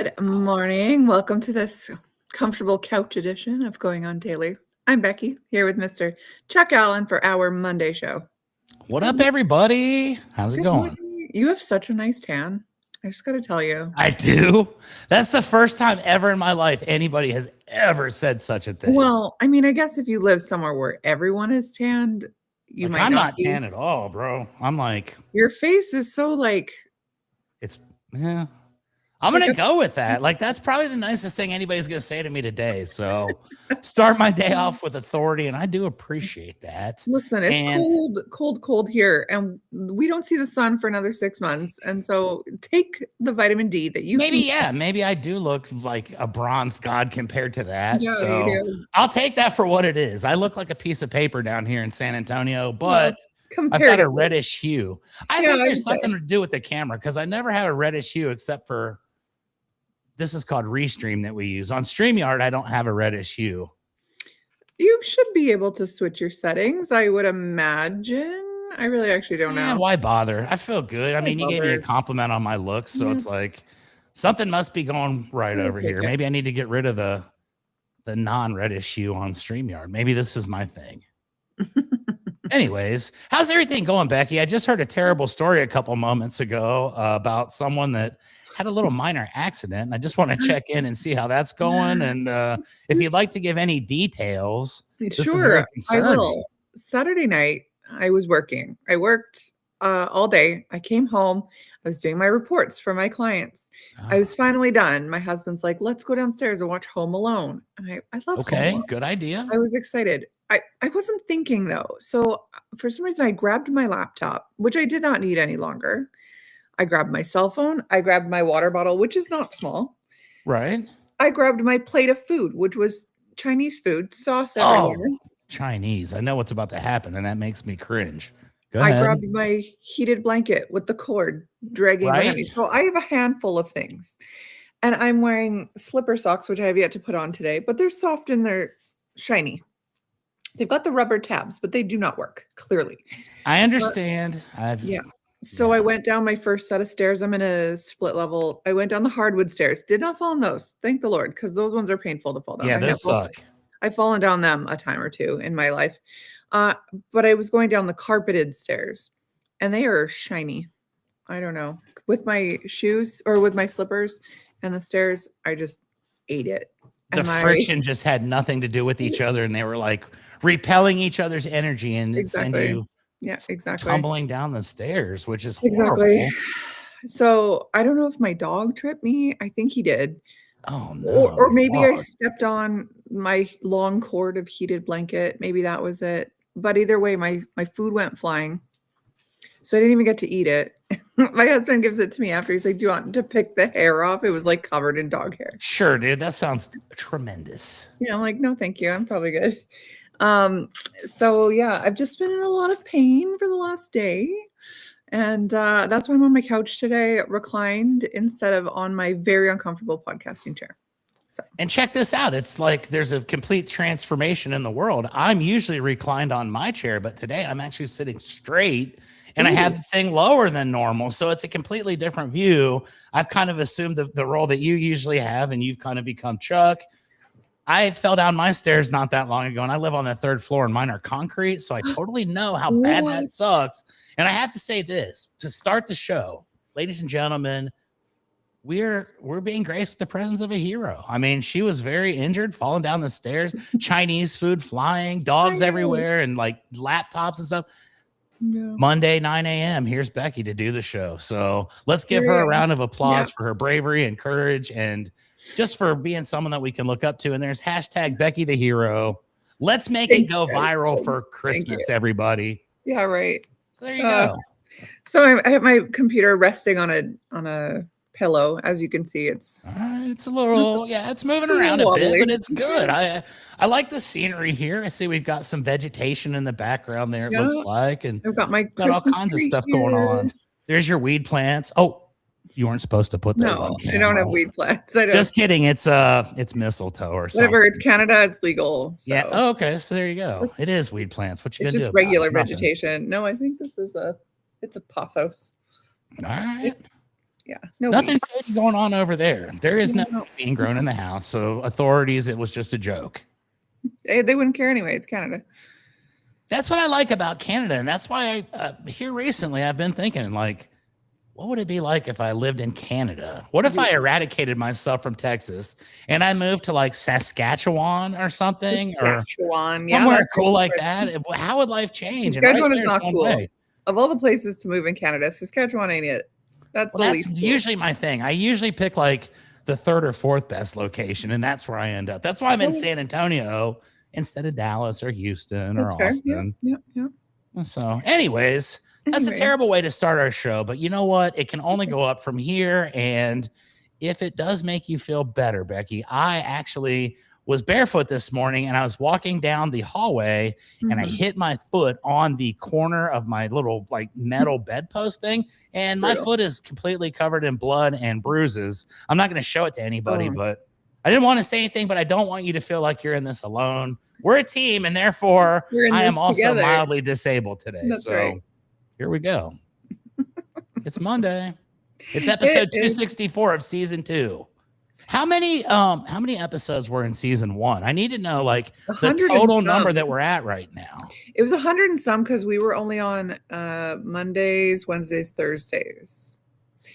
Good morning. Welcome to this comfortable couch edition of Going On Daily. I'm Becky, here with Mr. Chuck Allen for our Monday show. What up, everybody? How's it Good going? morning. You have such a nice tan. I just got to tell you. I do. That's the first time ever in my life anybody has ever said such a thing. Well, I mean, I guess if you live somewhere where everyone is tanned, you might I'm not be. tan at all, bro. I'm like, Your face is so like, yeah. I'm going to go with that. Like, that's probably the nicest thing anybody's going to say to me today. So start my day off with authority, and I do appreciate that. Listen, it's cold here, and we don't see the sun for another 6 months. And so take the vitamin D that you maybe I do look like a bronze god compared to that. Yeah, so you do. I'll take that for what it is. I look like a piece of paper down here in San Antonio, but I've got a reddish hue. I think there's something to do with the camera, because I never have a reddish hue except for this is called Restream that we use. On StreamYard, I don't have a reddish hue. You should be able to switch your settings, I would imagine. I really actually don't know. Why bother? I feel good. I mean, you gave me a compliment on my looks, so it's like something must be going right over here. Maybe I need to get rid of the non-reddish hue on StreamYard. Maybe this is my thing. Anyways, how's everything going, Becky? I just heard a terrible story a couple moments ago about someone that had a little minor accident, and I just want to check in and see how that's going. And if you'd like to give any details, sure, I will. Saturday night, I was working. I worked all day. I came home. I was doing my reports for my clients. I was finally done. My husband's like, let's go downstairs and watch Home Alone. And I love Home Alone. Good idea. I was excited. I wasn't thinking, though. So for some reason, I grabbed my laptop, which I did not need any longer. I grabbed my cell phone. I grabbed my water bottle, which is not small. Right. I grabbed my plate of food, which was Chinese food, sauce everywhere. Chinese. I know what's about to happen, and that makes me cringe. Go ahead. I grabbed my heated blanket with the cord dragging behind me. So I have a handful of things. And I'm wearing slipper socks, which I have yet to put on today, but they're soft and they're shiny. They've got the rubber tabs, but they do not work, clearly. I understand. So I went down my first set of stairs. I'm in a split level. I went down the hardwood stairs. Did not fall on those. Thank the Lord, because those ones are painful to fall down. Yeah, those suck. I've fallen down them a time or two in my life. But I was going down the carpeted stairs, and they are shiny. I don't know. With my shoes or with my slippers and the stairs, I just ate it. The friction just had nothing to do with each other, and they were like repelling each other's energy and send you tumbling down the stairs, which is horrible. So I don't know if my dog tripped me. I think he did. Oh no. Or maybe I stepped on my long cord of heated blanket. Maybe that was it. But either way, my food went flying. So I didn't even get to eat it. My husband gives it to me after. He's like, do you want to pick the hair off? It was like covered in dog hair. Sure, dude. That sounds tremendous. Yeah, I'm like, no, thank you. I'm probably good. So yeah, I've just been in a lot of pain for the last day. And that's why I'm on my couch today, reclined instead of on my very uncomfortable podcasting chair. So. And check this out. It's like there's a complete transformation in the world. I'm usually reclined on my chair, but today I'm actually sitting straight and I have the thing lower than normal. So it's a completely different view. I've kind of assumed the role that you usually have, and you've kind of become Chuck. I fell down my stairs not that long ago, and I live on the 3rd floor, and mine are concrete. So I totally know how bad that sucks. And I have to say this to start the show, ladies and gentlemen, we're being graced with the presence of a hero. I mean, she was very injured, falling down the stairs, Chinese food flying, dogs everywhere, and like laptops and stuff. Yeah. Monday, 9 a.m. Here's Becky to do the show. So let's give her a round of applause for her bravery and courage, and just for being someone that we can look up to. And there's hashtag Becky the hero. Let's make it go viral for Christmas, everybody. Yeah, right. So there you go. So I have my computer resting on a pillow. As you can see, it's a little, it's moving around a bit, but it's good. I like the scenery here. I see we've got some vegetation in the background there, it looks like, and I've got all kinds of stuff going on. There's your weed plants. Oh, you weren't supposed to put those on camera. I don't have weed plants. I don't. Just kidding. It's mistletoe or something. Whatever. It's Canada. It's legal. So. Yeah. Oh, okay. So there you go. It is weed plants. What you gonna do? It's just regular vegetation. No, I think this is it's a pothos. All right. Yeah. No Nothing weed. shady going on over there. There is no No. weed being grown in the house. So authorities, it was just a joke. They wouldn't care anyway. It's Canada. That's what I like about Canada. And that's why here recently I've been thinking, like, what would it be like if I lived in Canada? What if I eradicated myself from Texas and I moved to like Saskatchewan or something, Saskatchewan, or yeah, somewhere cool like that? How would life change? And right Saskatchewan is there's not one cool. way. Of all the places to move in Canada, Saskatchewan ain't it. That's Well, the that's least cool. usually my thing. I usually pick like the third or fourth best location, and that's where I end up. That's why I'm in San Antonio instead of Dallas or Houston or That's fair. Austin. Yeah. So, anyways, that's a terrible way to start our show, but you know what? It can only go up from here. And if it does make you feel better, Becky, I actually was barefoot this morning and I was walking down the hallway and I hit my foot on the corner of my little like metal bedpost thing. And my foot is completely covered in blood and bruises. I'm not going to show it to anybody, but I didn't want to say anything, but I don't want you to feel like you're in this alone. We're a team, and therefore I am also mildly disabled today. That's right. Here we go. It's Monday. It's episode 264 of season 2. How many episodes were in season 1? I need to know like the total number that we're at right now. It was 100 and some because we were only on Mondays, Wednesdays, Thursdays.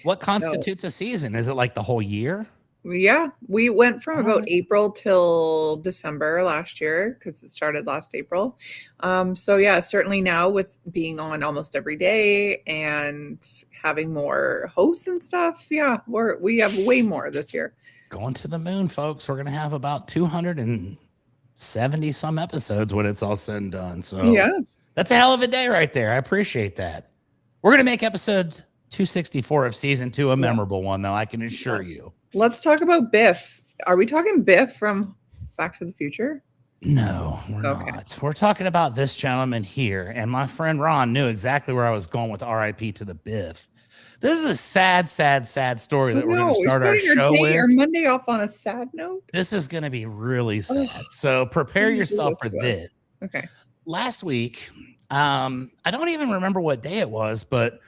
What constitutes a season? Is it like the whole year? Yeah, we went from about April till December last year because it started last April. So yeah, certainly now with being on almost every day and having more hosts and stuff, yeah, we have way more this year. Going to the moon, folks. We're gonna have about 270 some episodes when it's all said and done. So yeah, that's a hell of a day right there. I appreciate that. We're gonna make episode 264 of season 2 a memorable one, though. I can assure you. Let's talk about Biff. Are we talking Biff from Back to the Future? No, we're not. We're talking about this gentleman here. And my friend Ron knew exactly where I was going with RIP to the Biff. This is a sad story that we're going to start our show with. Our Monday off on a sad note. This is going to be really sad. So prepare yourself for this. Okay. Last week, I don't even remember what day it was, but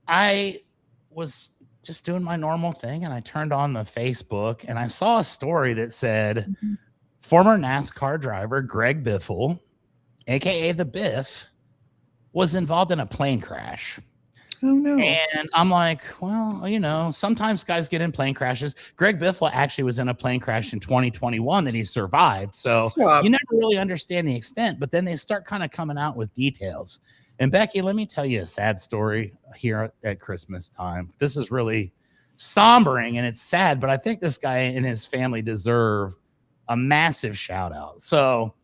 I was just doing my normal thing and I turned on the Facebook and I saw a story that said former NASCAR driver Greg Biffle, aka the Biff, was involved in a plane crash. Oh no. And I'm like, well, you know, sometimes guys get in plane crashes. Greg Biffle actually was in a plane crash in 2021 that he survived. So you never really understand the extent, but then they start kind of coming out with details. And Becky, let me tell you a sad story here at Christmas time. This is really sombering and it's sad, but I think this guy and his family deserve a massive shout out. So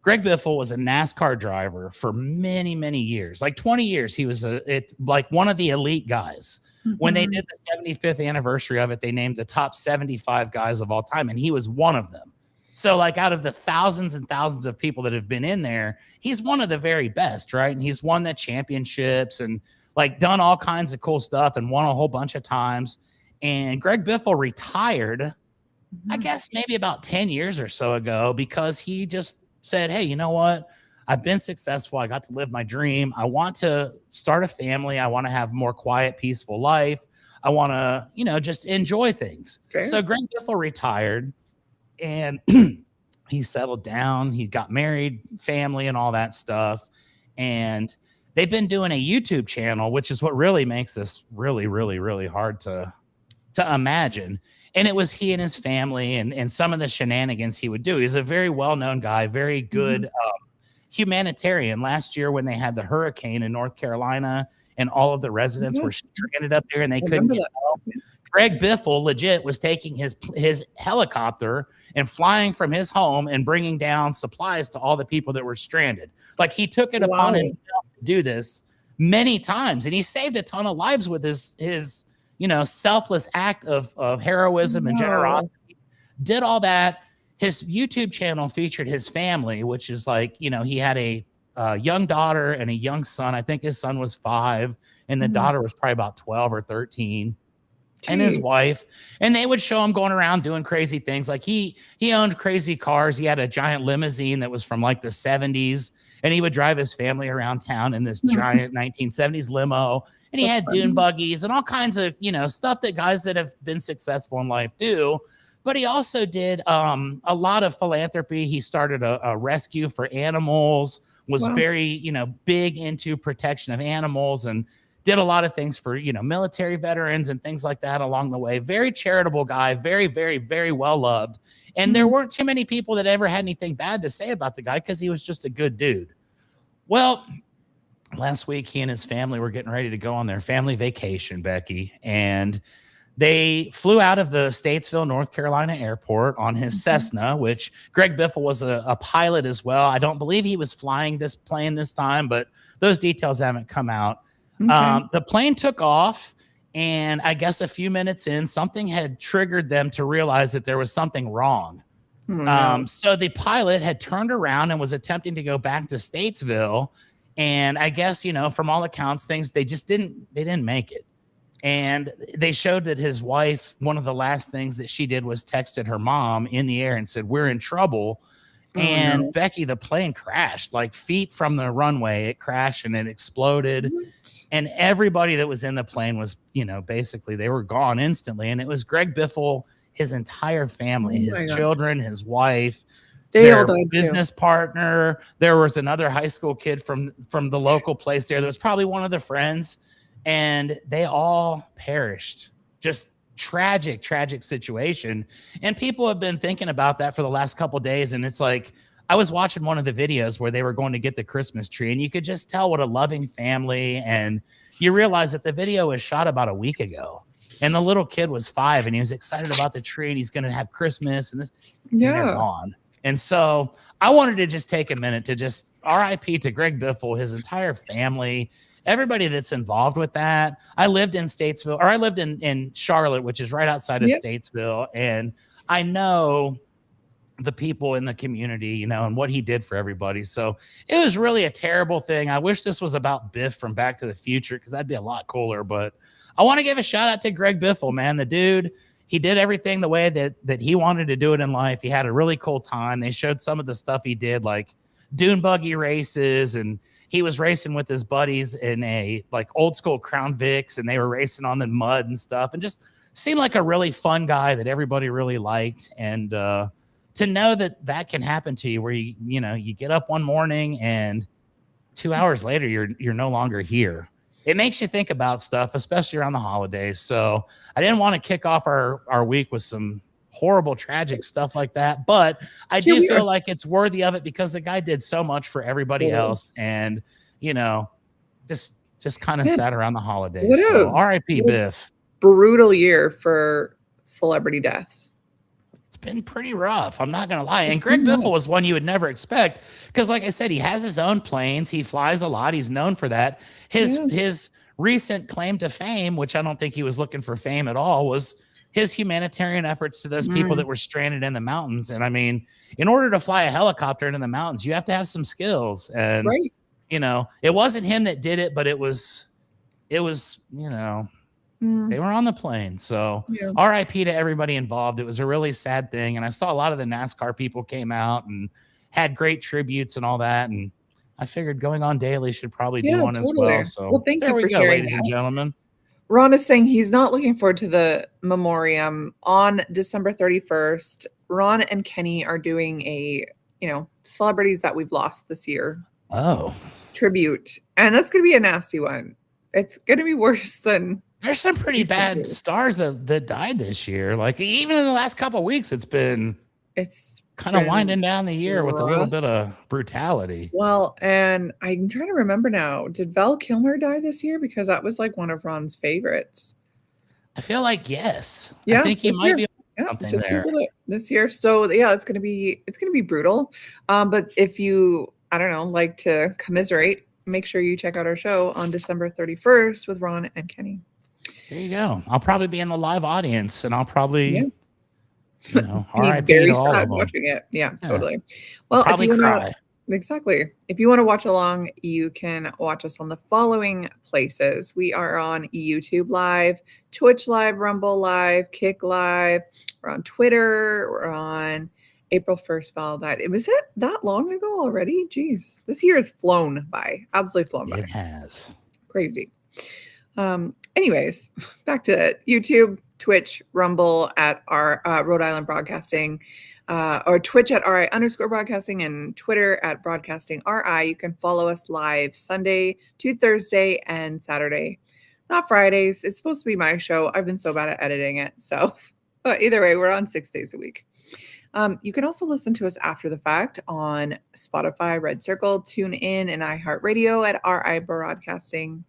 Greg Biffle was a NASCAR driver for many, many years, like 20 years. He was like one of the elite guys. When they did the 75th anniversary of it, they named the top 75 guys of all time, and he was one of them. So like out of the thousands and thousands of people that have been in there, he's one of the very best, right? And he's won the championships and like done all kinds of cool stuff and won a whole bunch of times. And Greg Biffle retired, I guess maybe about 10 years or so ago, because he just said, hey, you know what? I've been successful. I got to live my dream. I want to start a family. I want to have more quiet, peaceful life. I want to, you know, just enjoy things. Fair. So Greg Biffle retired. And he settled down. He got married, family, and all that stuff. And they've been doing a YouTube channel, which is what really makes this really, really, really hard to imagine. And it was he and his family and some of the shenanigans he would do. He's a very well-known guy, very good humanitarian. Last year when they had the hurricane in North Carolina and all of the residents were stranded up there and they couldn't get help, Greg Biffle legit was taking his helicopter and flying from his home and bringing down supplies to all the people that were stranded. Like he took it upon himself to do this many times, and he saved a ton of lives with his you know, selfless act of heroism and generosity. Did all that. His YouTube channel featured his family, which is like, you know, he had a young daughter and a young son. I think his son was 5 and the daughter was probably about 12 or 13. Jeez. And his wife, and they would show him going around doing crazy things. Like he owned crazy cars. He had a giant limousine that was from like the 70s, and he would drive his family around town in this giant 1970s limo. And he That's had dune funny. buggies and all kinds of, stuff that guys that have been successful in life do. But he also did a lot of philanthropy. He started a rescue for animals, was Wow. very, big into protection of animals, and did a lot of things for, military veterans and things like that along the way. Very charitable guy, very, very, very well loved. And there Mm. weren't too many people that ever had anything bad to say about the guy because he was just a good dude. Well, last week he and his family were getting ready to go on their family vacation, Becky, and they flew out of the Statesville, North Carolina airport on his Cessna, which Greg Biffle was a pilot as well. I don't believe he was flying this plane this time, but those details haven't come out. Okay. The plane took off, and I guess a few minutes in, something had triggered them to realize that there was something wrong. Oh, no. So the pilot had turned around and was attempting to go back to Statesville. And I guess, from all accounts, they didn't make it. And they showed that his wife, one of the last things that she did was texted her mom in the air and said, "We're in trouble." Oh, And no. Becky, the plane crashed like feet from the runway. It crashed and it exploded. What? And everybody that was in the plane was, basically they were gone instantly. And it was Greg Biffle, his entire family, Oh his my God. children, his wife, They all their died too. business partner. There was another high school kid from the local place there. That was probably one of the friends. And they all perished. Just tragic, tragic situation. And people have been thinking about that for the last couple of days. And it's like, I was watching one of the videos where they were going to get the Christmas tree, and you could just tell what a loving family. And you realize that the video was shot about a week ago. And the little kid was 5, and he was excited about the tree, and he's going to have Christmas. And they're gone. And so I wanted to just take a minute to just RIP to Greg Biffle, his entire family, everybody that's involved with that. I lived in Statesville, or I lived in Charlotte, which is right outside of Statesville. And I know the people in the community, and what he did for everybody. So it was really a terrible thing. I wish this was about Biff from Back to the Future, because that'd be a lot cooler. But I want to give a shout out to Greg Biffle, man. The dude, he did everything the way that he wanted to do it in life. He had a really cool time. They showed some of the stuff he did, like dune buggy races, and he was racing with his buddies in a like old school Crown Vics, and they were racing on the mud and stuff, and just seemed like a really fun guy that everybody really liked. And to know that can happen to you, where you get up one morning and 2 hours later you're no longer here. It makes you think about stuff, especially around the holidays. So I didn't want to kick off our week with some horrible, tragic stuff like that. But I do feel like it's worthy of it because the guy did so much for everybody else. And, just kind of sat around the holidays. So RIP Biff. Brutal year for celebrity deaths. It's been pretty rough. I'm not going to lie. And Greg Biffle was one you would never expect because, like I said, he has his own planes. He flies a lot. He's known for that. His recent claim to fame, which I don't think he was looking for fame at all, was his humanitarian efforts to those people that were stranded in the mountains. And I mean, in order to fly a helicopter into the mountains, you have to have some skills. And, it wasn't him that did it, but it was, they were on the plane. So RIP to everybody involved. It was a really sad thing. And I saw a lot of the NASCAR people came out and had great tributes and all that. And I figured Going On Daily should probably do one as well. So thank there you we for go, sharing ladies and gentlemen. Ron is saying he's not looking forward to the memoriam on December 31st. Ron and Kenny are doing a, celebrities that we've lost this year. Oh. Tribute. And that's going to be a nasty one. It's going to be worse than... There's some pretty bad stars that died this year. Like even in the last couple of weeks, it's kind of winding down the year with a little bit of brutality. Well, and I'm trying to remember now. Did Val Kilmer die this year? Because that was like one of Ron's favorites. I feel like yes. Yeah, I think he might be something just there this year. So yeah, it's gonna be brutal. But if you like to commiserate, make sure you check out our show on December 31st with Ron and Kenny. There you go. I'll probably be in the live audience, and I'll probably be very sad watching it. Yeah, totally. Well, probably cry. Exactly. If you want to watch along, you can watch us on the following places. We are on YouTube Live, Twitch Live, Rumble Live, Kick Live. We're on Twitter. We're on April 1st. Val died. Was it that long ago already? Jeez. This year has flown by. Absolutely flown by. It has. Crazy. Anyways, back to YouTube, Twitch, Rumble at our Rhode Island Broadcasting, or Twitch at RI_broadcasting, and Twitter at broadcasting RI. You can follow us live Sunday to Thursday and Saturday, not Fridays. It's supposed to be my show. I've been so bad at editing it. So, but either way, we're on 6 days a week. You can also listen to us after the fact on Spotify, Red Circle, TuneIn, and iHeartRadio at RI Broadcasting.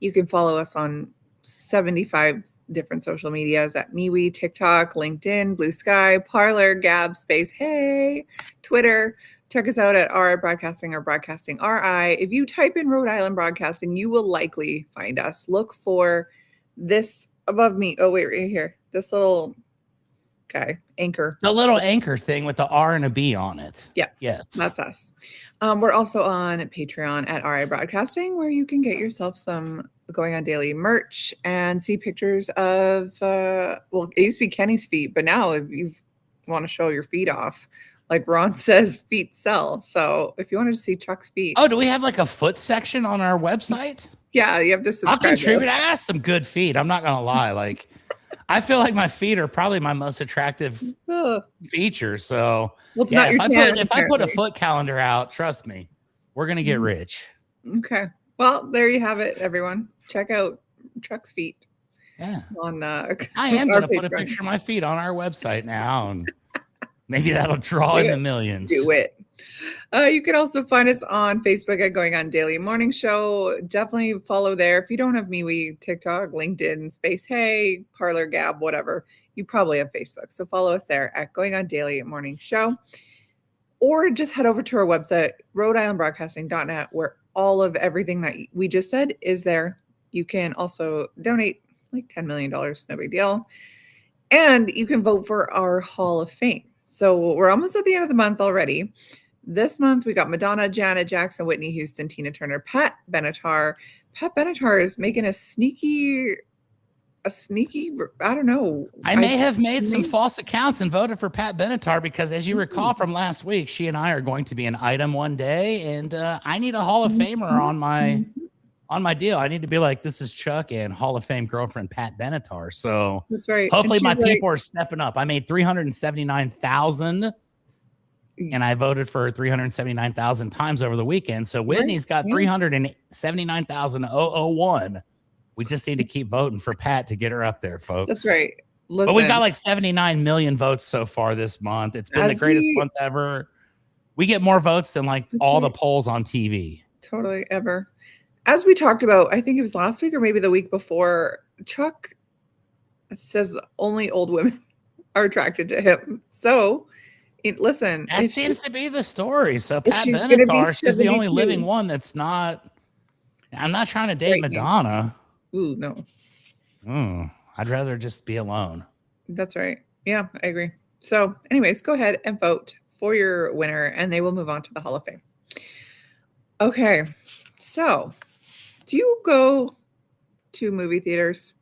You can follow us on 75 different social medias at MeWe, TikTok, LinkedIn, Blue Sky, Parler, Gab, Space, Hey, Twitter. Check us out at RI Broadcasting or Broadcasting RI. If you type in Rhode Island Broadcasting, you will likely find us. Look for this above me. Oh, wait, right here. This little guy, anchor. The little anchor thing with the R and a B on it. Yeah. Yes. That's us. We're also on Patreon at RI Broadcasting, where you can get yourself some Going On Daily merch and see pictures of, well, it used to be Kenny's feet, but now if you want to show your feet off, like Ron says, feet sell. So if you wanted to see Chuck's feet. Oh, do we have like a foot section on our website? Yeah, you have to subscribe. I'll contribute. I have some good feet. I'm not going to lie. Like, I feel like my feet are probably my most attractive feature. So, well, it's not your if I put a foot calendar out, trust me, we're going to get rich. Okay. Well, there you have it, everyone. Check out Chuck's feet. Yeah. On I am going to put a picture of my feet on our website now, and maybe that'll draw in the millions. Do it. You can also find us on Facebook at Going On Daily Morning Show. Definitely follow there. If you don't have MeWe, TikTok, LinkedIn, Space, Hey, Parler, Gab, whatever, you probably have Facebook. So follow us there at Going On Daily Morning Show. Or just head over to our website, rhodeislandbroadcasting.net, where all of everything that we just said is there. You can also donate like $10 million, no big deal. And you can vote for our Hall of Fame. So we're almost at the end of the month already. This month, we got Madonna, Janet Jackson, Whitney Houston, Tina Turner, Pat Benatar. Pat Benatar is making a sneaky, I don't know. I may have made some false accounts and voted for Pat Benatar because, as you recall from last week, she and I are going to be an item one day, and I need a Hall of Famer on my deal. I need to be like, this is Chuck and Hall of Fame girlfriend Pat Benatar. So that's right. Hopefully my people are stepping up. I made 379,000. And I voted for 379,000 times over the weekend. So Whitney's got 379,001. We just need to keep voting for Pat to get her up there, folks. That's right. Listen, but we've got like 79 million votes so far this month. It's been the greatest month ever. We get more votes than like all the polls on TV. Totally, ever. As we talked about, I think it was last week or maybe the week before, Chuck says only old women are attracted to him. So listen, that seems to be the story. So Pat Benatar, she's the only living one that's not. I'm not trying to date Madonna. Ooh, no. I'd rather just be alone. That's right. Yeah, I agree. So, anyways, go ahead and vote for your winner, and they will move on to the Hall of Fame. Okay, so do you go to movie theaters?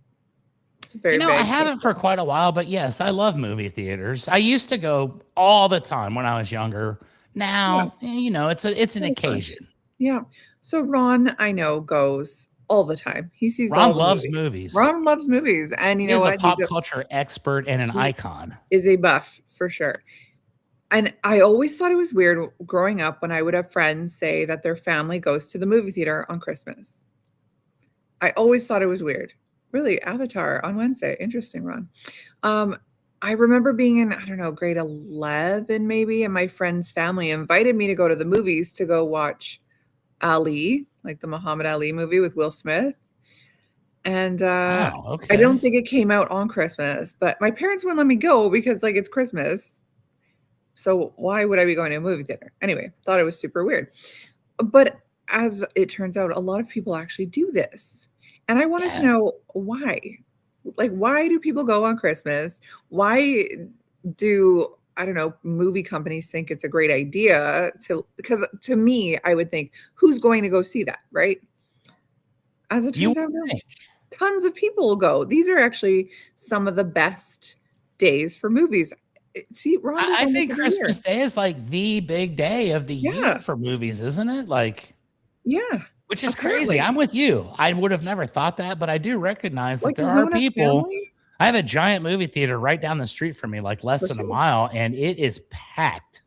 I haven't for quite a while, but yes, I love movie theaters. I used to go all the time when I was younger. Now, it's an occasion. Yeah. So Ron, I know, goes all the time. He sees Ron loves movies. Ron loves movies, and you know what? He's a pop culture expert and an icon. Is a buff for sure. And I always thought it was weird growing up when I would have friends say that their family goes to the movie theater on Christmas. I always thought it was weird. Really, Avatar on Wednesday. Interesting, Ron. I remember being in, I don't know, grade 11 maybe, and my friend's family invited me to go to the movies to go watch Ali, like the Muhammad Ali movie with Will Smith. And I don't think it came out on Christmas, but my parents wouldn't let me go because like it's Christmas. So why would I be going to a movie theater? Anyway, thought it was super weird. But as it turns out, a lot of people actually do this. And I wanted to know why. Like, why do people go on Christmas? Why do, I don't know, movie companies think it's a great idea because to me, I would think, who's going to go see that, right? As it turns out, no. Tons of people go. These are actually some of the best days for movies. See, Ron, I think Christmas Day is like the big day of the year for movies, isn't it? Like, yeah. Which is crazy. Apparently. I'm with you. I would have never thought that, but I do recognize that Like, there does no are one have people. family? I have a giant movie theater right down the street from me, like less than a Listen. mile, and it is packed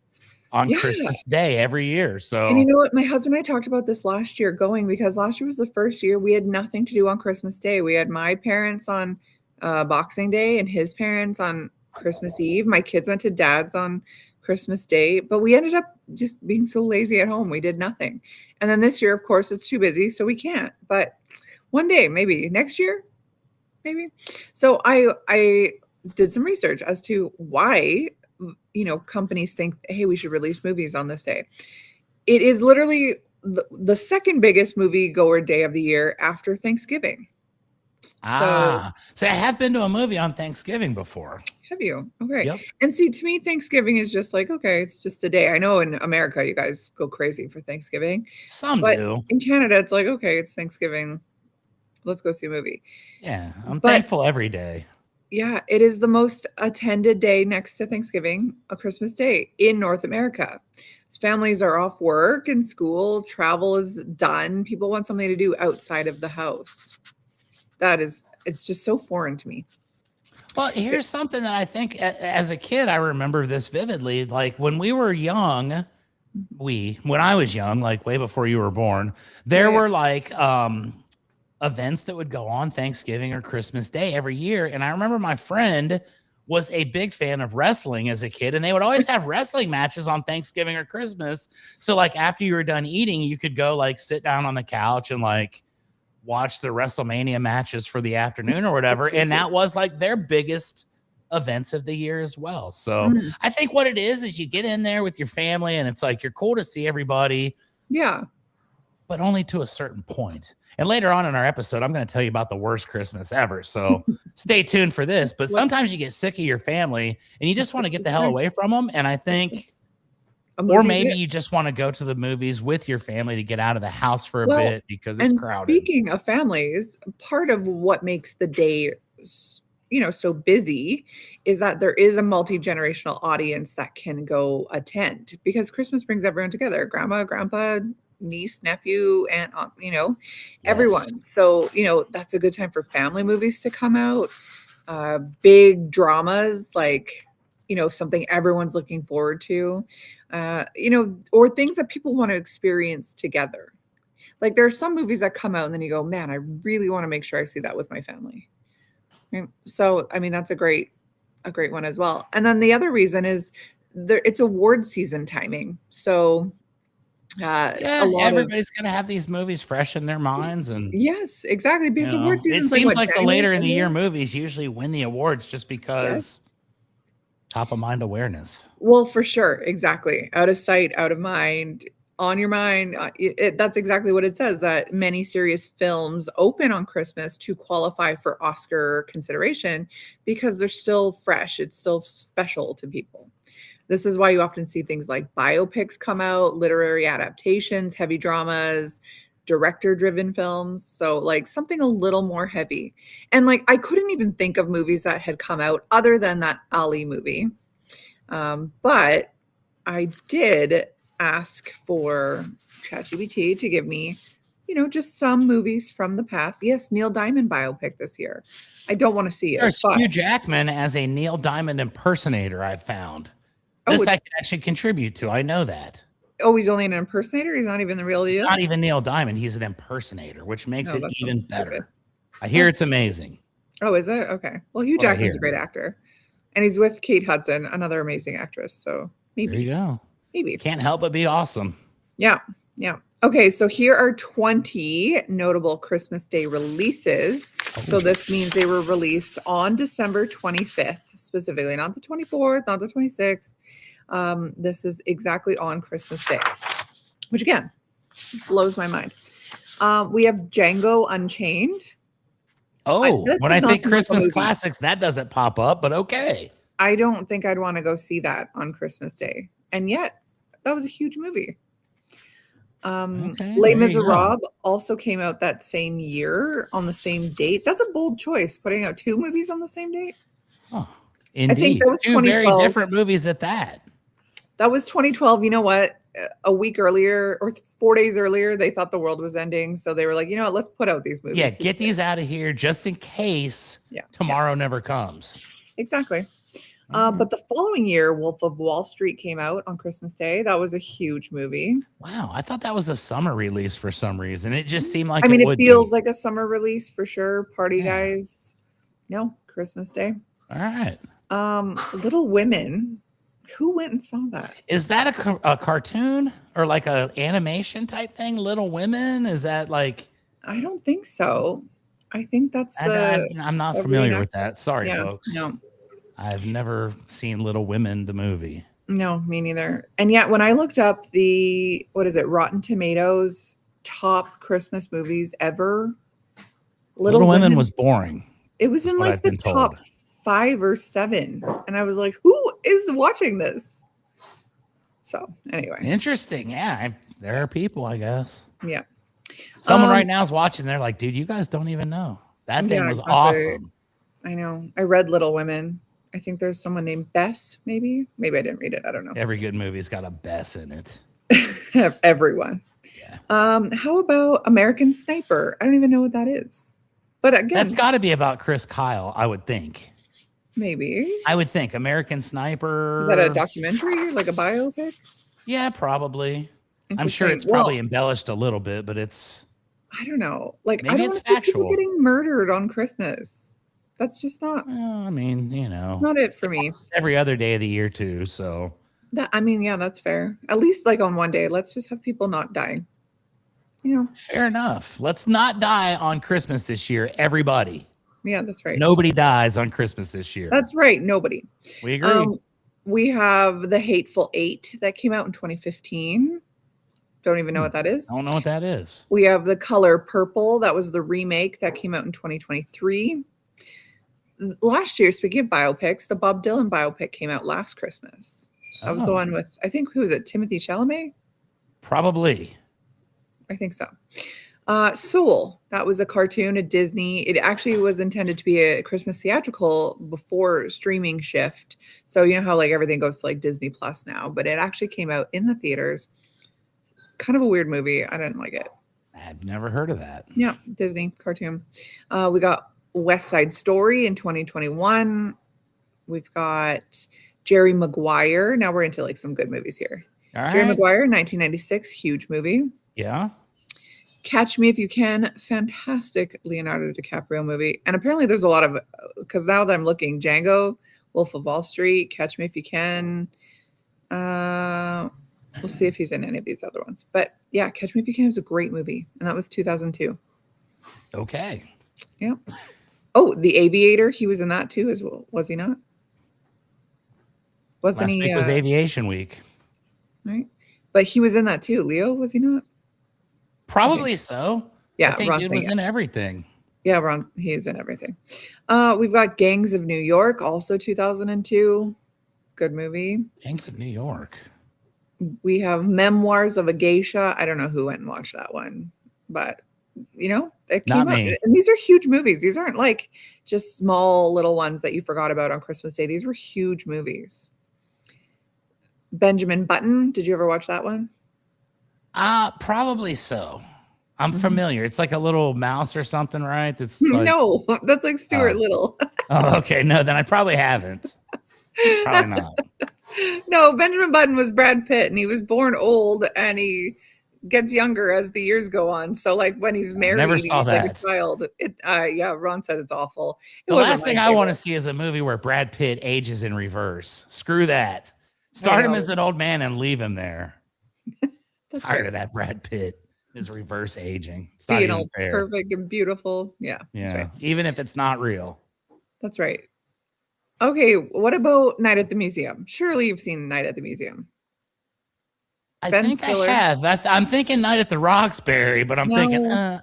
on Yeah. Christmas Day every year. And So you know what? My husband and I talked about this last year going because last year was the first year we had nothing to do on Christmas Day. We had my parents on Boxing Day and his parents on Christmas Eve. My kids went to dad's on Christmas Day, but we ended up just being so lazy at home. We did nothing. And then this year, of course, it's too busy, so we can't. But one day, maybe next year, maybe. So I did some research as to why companies think, hey, we should release movies on this day. It is literally the second biggest movie goer day of the year after Thanksgiving. So so I have been to a movie on Thanksgiving before. have you? Okay. Yep. And see, to me, Thanksgiving is just like, okay, it's just a day. I know in America, you guys go crazy for Thanksgiving, Some but do. in Canada, it's like, okay, it's Thanksgiving. Let's go see a movie. Yeah. I'm But thankful every day. yeah, it is the most attended day next to Thanksgiving, a Christmas Day in North America. Families are off work and school, travel is done. People want something to do outside of the house. It's just so foreign to me. Well, here's something that I think as a kid, I remember this vividly. Like when we were young, when I was young, like way before you were born, there were like events that would go on Thanksgiving or Christmas Day every year. And I remember my friend was a big fan of wrestling as a kid, and they would always have wrestling matches on Thanksgiving or Christmas. So like after you were done eating, you could go like sit down on the couch and like watch the WrestleMania matches for the afternoon or whatever. And that was like their biggest events of the year as well. So I think what it is you get in there with your family and it's like you're cool to see everybody. Yeah. But only to a certain point. And later on in our episode, I'm going to tell you about the worst Christmas ever. So stay tuned for this. But sometimes you get sick of your family and you just want to get the hell away from them. And I think, or maybe you just want to go to the movies with your family to get out of the house for a bit because it's crowded. Speaking of families, part of what makes the day so busy is that there is a multi-generational audience that can go attend because Christmas brings everyone together. Grandma, grandpa, niece, nephew, aunt, everyone. So, that's a good time for family movies to come out. Big dramas like, something everyone's looking forward to, or things that people want to experience together. Like there are some movies that come out and then you go, man, I really want to make sure I see that with my family. Right? So, I mean, that's a great one as well. And then the other reason is it's award season timing. So, everybody's going to have these movies fresh in their minds. And yes, exactly. Because award season, it seems like the later in the year movies usually win the awards just because top of mind awareness. Well, for sure. Exactly. Out of sight, out of mind, on your mind. That's exactly what it says, that many serious films open on Christmas to qualify for Oscar consideration because they're still fresh. It's still special to people. This is why you often see things like biopics come out, literary adaptations, heavy dramas, director-driven films. So like something a little more heavy. And like I couldn't even think of movies that had come out other than that Ali movie. But I did ask for ChatGPT to give me, just some movies from the past. Yes, Neil Diamond biopic this year. I don't want to see it. There's Hugh Jackman as a Neil Diamond impersonator, I've found. This I can actually contribute to. I know that. Oh, he's only an impersonator? He's not even the real deal? He's not even Neil Diamond. He's an impersonator, which makes it even better. I hear it's amazing. Oh, is it? Okay. Well, Hugh Jackman's a great actor. And he's with Kate Hudson, another amazing actress. So maybe. There you go. Maybe. Can't help but be awesome. Yeah. Yeah. Okay. So here are 20 notable Christmas Day releases. So this means they were released on December 25th, specifically, not the 24th, not the 26th. This is exactly on Christmas Day, which again, blows my mind. We have Django Unchained. Oh, when I think Christmas classics, that doesn't pop up, but okay. I don't think I'd want to go see that on Christmas Day. And yet, that was a huge movie. Les Miserables also came out that same year on the same date. That's a bold choice, putting out two movies on the same date. Oh, indeed. I think that was two very different movies at that. That was 2012. You know what? a week earlier or 4 days earlier, they thought the world was ending. So they were like, you know what, let's put out these Yeah, movies. get these out of here just in case Yeah. tomorrow never comes. Exactly. Mhm. But the following year, Wolf of Wall Street came out on Christmas Day. That was a huge movie. Wow, I thought that was a summer release for some reason. It just seemed like I it mean, it would feels be. like a summer release for sure. Party Yeah. guys. No, Christmas Day. All right. Little Women. Who went and saw that? Is that a cartoon or like a animation type thing? Little Women? Is that like? I don't think so. I think that's the I'm not a familiar reenact. with that. Sorry, Yeah, folks. no, I've never seen Little Women, the movie. no, me neither. And yet, when I looked up the what is it, Rotten Tomatoes top Christmas movies ever, Little Little Women Women, was boring, it was is in what like I've the been top told. 5 or 7, and I was like, who is watching this? So anyway, Interesting. Yeah, there are people, I guess. yeah, Someone right now is watching. They're like, dude, you guys don't even know. That thing yeah, was exactly. awesome. I know. I read Little Women. I think there's someone named Bess, maybe. Maybe I didn't read it. I don't know. Every good movie's got a Bess in it. Everyone. Yeah. How about American Sniper? I don't even know what that is. But That's again, got to be about Chris Kyle, I would think. maybe. I would think American Is that a Sniper. documentary, like a biopic? Yeah, probably. I'm sure Interesting. it's probably Well, embellished a little bit, but it's I don't know. Like, I maybe don't want it's to see people factual. getting murdered on Christmas. That's just not, Well, I mean, it's not it for me. every other day of the year too. So That, I mean, yeah, that's fair. At least like on one day, let's just have people not dying. You know? fair enough. Let's not die on Christmas this year, everybody. Yeah, that's right. Nobody dies on Christmas this year. That's right. Nobody. We agree. We have The Hateful Eight that came out in 2015. Don't even know what that is. I don't know what that is. We have The Color Purple. That was the remake that came out in 2023. Last year, speaking of biopics, the Bob Dylan biopic came out last Christmas. That was the Oh, one with, I think, who was it? Timothy Chalamet? probably. I think so. Soul. That was a cartoon at Disney. It actually was intended to be a Christmas theatrical before streaming shift. So you know how like everything goes to like Disney Plus now, but it actually came out in the theaters. Kind of a weird movie. I didn't like it. I've never heard of that. Yeah, Disney cartoon. We got West Side Story in 2021. We've got Jerry Maguire. Now we're into like some good movies here. All Jerry right. Maguire, 1996, huge movie. Yeah. Catch Me If You Can, fantastic Leonardo DiCaprio movie. And apparently there's a lot of, because now that I'm looking, Django, Wolf of Wall Street, Catch Me If You Can. We'll see if he's in any of these other ones. But yeah, Catch Me If You Can is a great movie. And that was 2002. Okay. Yeah. Oh, The Aviator, he was in that too as well. Was he not? Wasn't Last he? week was Aviation Week. Right. But he was in that too. Leo, was he not? Probably so. Yeah, I think Ron's dude saying was yeah. in everything. Yeah, Ron, he is in everything. We've got Gangs of New York, also 2002. Good movie. Gangs of New York. We have Memoirs of a Geisha. I don't know who went and watched that one, but you know, it came Not out. me. And these are huge movies. These aren't like just small little ones that you forgot about on Christmas Day. These were huge movies. Benjamin Button. Did you ever watch that one? Probably so. I'm Mhm. familiar. It's like a little mouse or something, right? That's like, No, that's like Stuart Oh. Little. oh, okay. No, then I probably haven't. Probably not. No, Benjamin Button was Brad Pitt, and he was born old, and he gets younger as the years go on. So, like when he's married, never saw he's like a that. child. Yeah, Ron said it's awful. It The wasn't last my thing I want to favorite. see is a movie where Brad Pitt ages in reverse. Screw that. Start him know. as an old man and leave him there. That's Tired right. of that Brad Pitt. His reverse aging. It's not Being even all fair. perfect and beautiful. Yeah, that's Yeah. right. Even if it's not real. That's right. Okay, what about Night at the Museum? Surely you've seen Night at the Museum. I Ben think Stiller. I have. I'm thinking Night at the Roxbury, but I'm thinking No.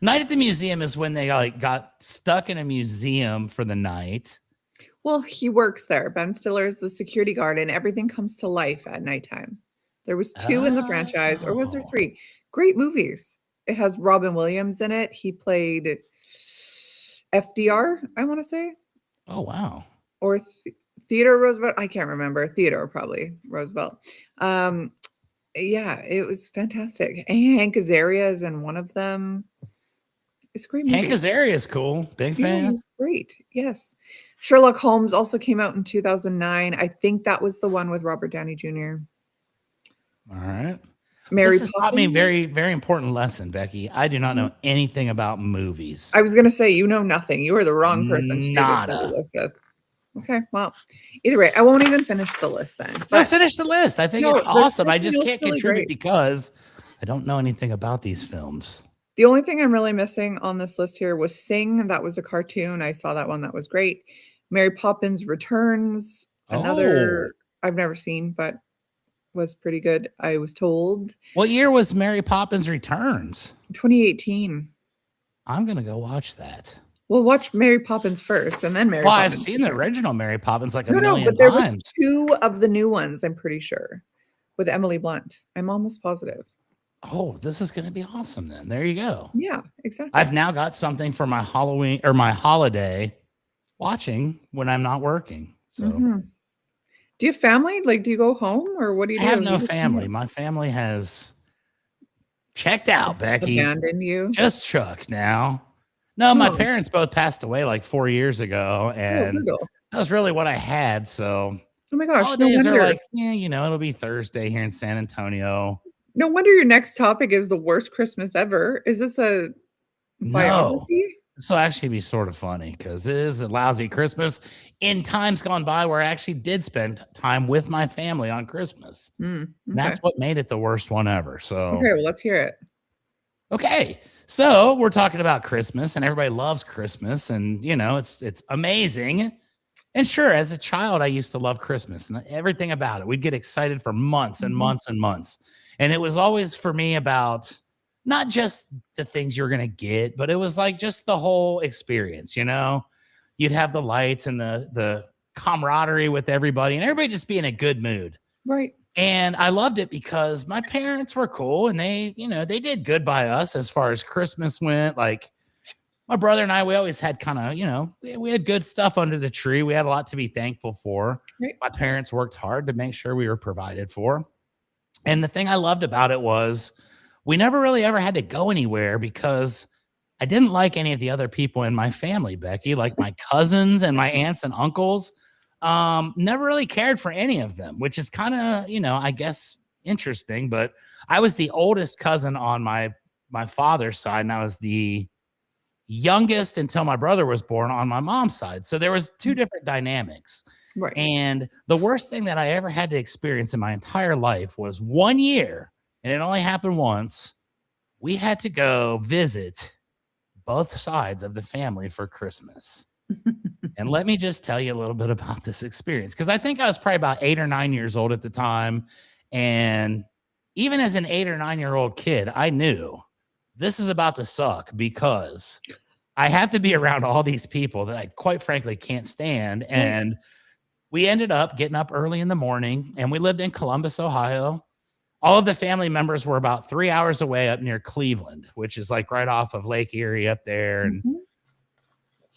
Night at the Museum is when they like got stuck in a museum for the night. Well, he works there. Ben Stiller is the security guard, and everything comes to life at nighttime. There was 2 in the franchise, or was there Oh. 3? Great movies. It has Robin Williams in it. He played FDR, I want to say, Oh wow. or Theodore Roosevelt. I can't remember. Theodore probably Roosevelt. Yeah, it was fantastic. Hank Azaria is in one of them. It's a great Hank movie. Azaria is cool. Big Yeah, fan. he's great. Yes. Sherlock Holmes also came out in 2009. I think that was the one with Robert Downey Jr. All right. Mary This has taught me a Poppins. very, very important lesson, Becky. I do not know anything about movies. I was gonna say, you know nothing. You are the wrong person to do this little Nada. list with. Okay, well, either way, I won't even finish the list then. No, But finish the list. I think no, it's there's awesome. I something just else can't really contribute great. because I don't know anything about these films. The only thing I'm really missing on this list here was Sing. That was a cartoon. I saw that one. That was great. Mary Poppins Returns, Oh, another I've never seen, but was pretty good, I was told. what year was Mary Poppins Returns? 2018. I'm gonna go watch that. Well, watch Mary Poppins first and then Mary Well, I've Poppins seen the Returns. original Mary Poppins like a No, million but there was times. 2 of the new ones, I'm pretty sure, with Emily Blunt. I'm almost positive. Oh, this is gonna be awesome then. There you go. Yeah, exactly. I've now got something for my Halloween or my holiday watching when I'm not working. So Mhm. Do you have family? Like, do you go home or what do you I do? have Do no you just hang family. out? My family has checked out, Becky. Abandoned you? Just Chuck now. No, my Oh, parents both passed away like 4 years ago, oh, and Virgo. that was really what I had. So Oh my gosh, no holidays are wonder. like, yeah, it'll be Thursday here in San Antonio. No wonder your next topic is the worst Christmas ever. Is this a No. biography? This will actually be sort of funny because it is a lousy Christmas in times gone by where I actually did spend time with my family on Christmas. Okay. That's what made it the worst one ever. So, Okay, well, let's hear it. okay. So we're talking about Christmas and everybody loves Christmas and it's amazing. And sure, as a child, I used to love Christmas and everything about it. We'd get excited for months and Mhm. months and months. And it was always for me about not just the things you're going to get, but it was like just the whole experience. You'd have the lights and the camaraderie with everybody and everybody just be in a good mood. Right. And I loved it because my parents were cool and they did good by us as far as Christmas went. Like my brother and I, we always had kind of, we had good stuff under the tree. We had a lot to be thankful for. Right. My parents worked hard to make sure we were provided for. And the thing I loved about it was we never really ever had to go anywhere because I didn't like any of the other people in my family, Becky, like my cousins and my aunts and uncles. Never really cared for any of them, which is kind of, I guess interesting. But I was the oldest cousin on my father's side, and I was the youngest until my brother was born on my mom's side. So there was two different dynamics. Right. And the worst thing that I ever had to experience in my entire life was 1 year, and it only happened once. We had to go visit both sides of the family for Christmas. And let me just tell you a little bit about this experience because I think I was probably about 8 or 9 years old at the time. And even as an 8 or 9-year-old kid, I knew this is about to suck because I have to be around all these people that I quite frankly can't stand. And we ended up getting up early in the morning and we lived in Columbus, Ohio. All of the family members were about 3 hours away up near Cleveland, which is like right off of Lake Erie up there. And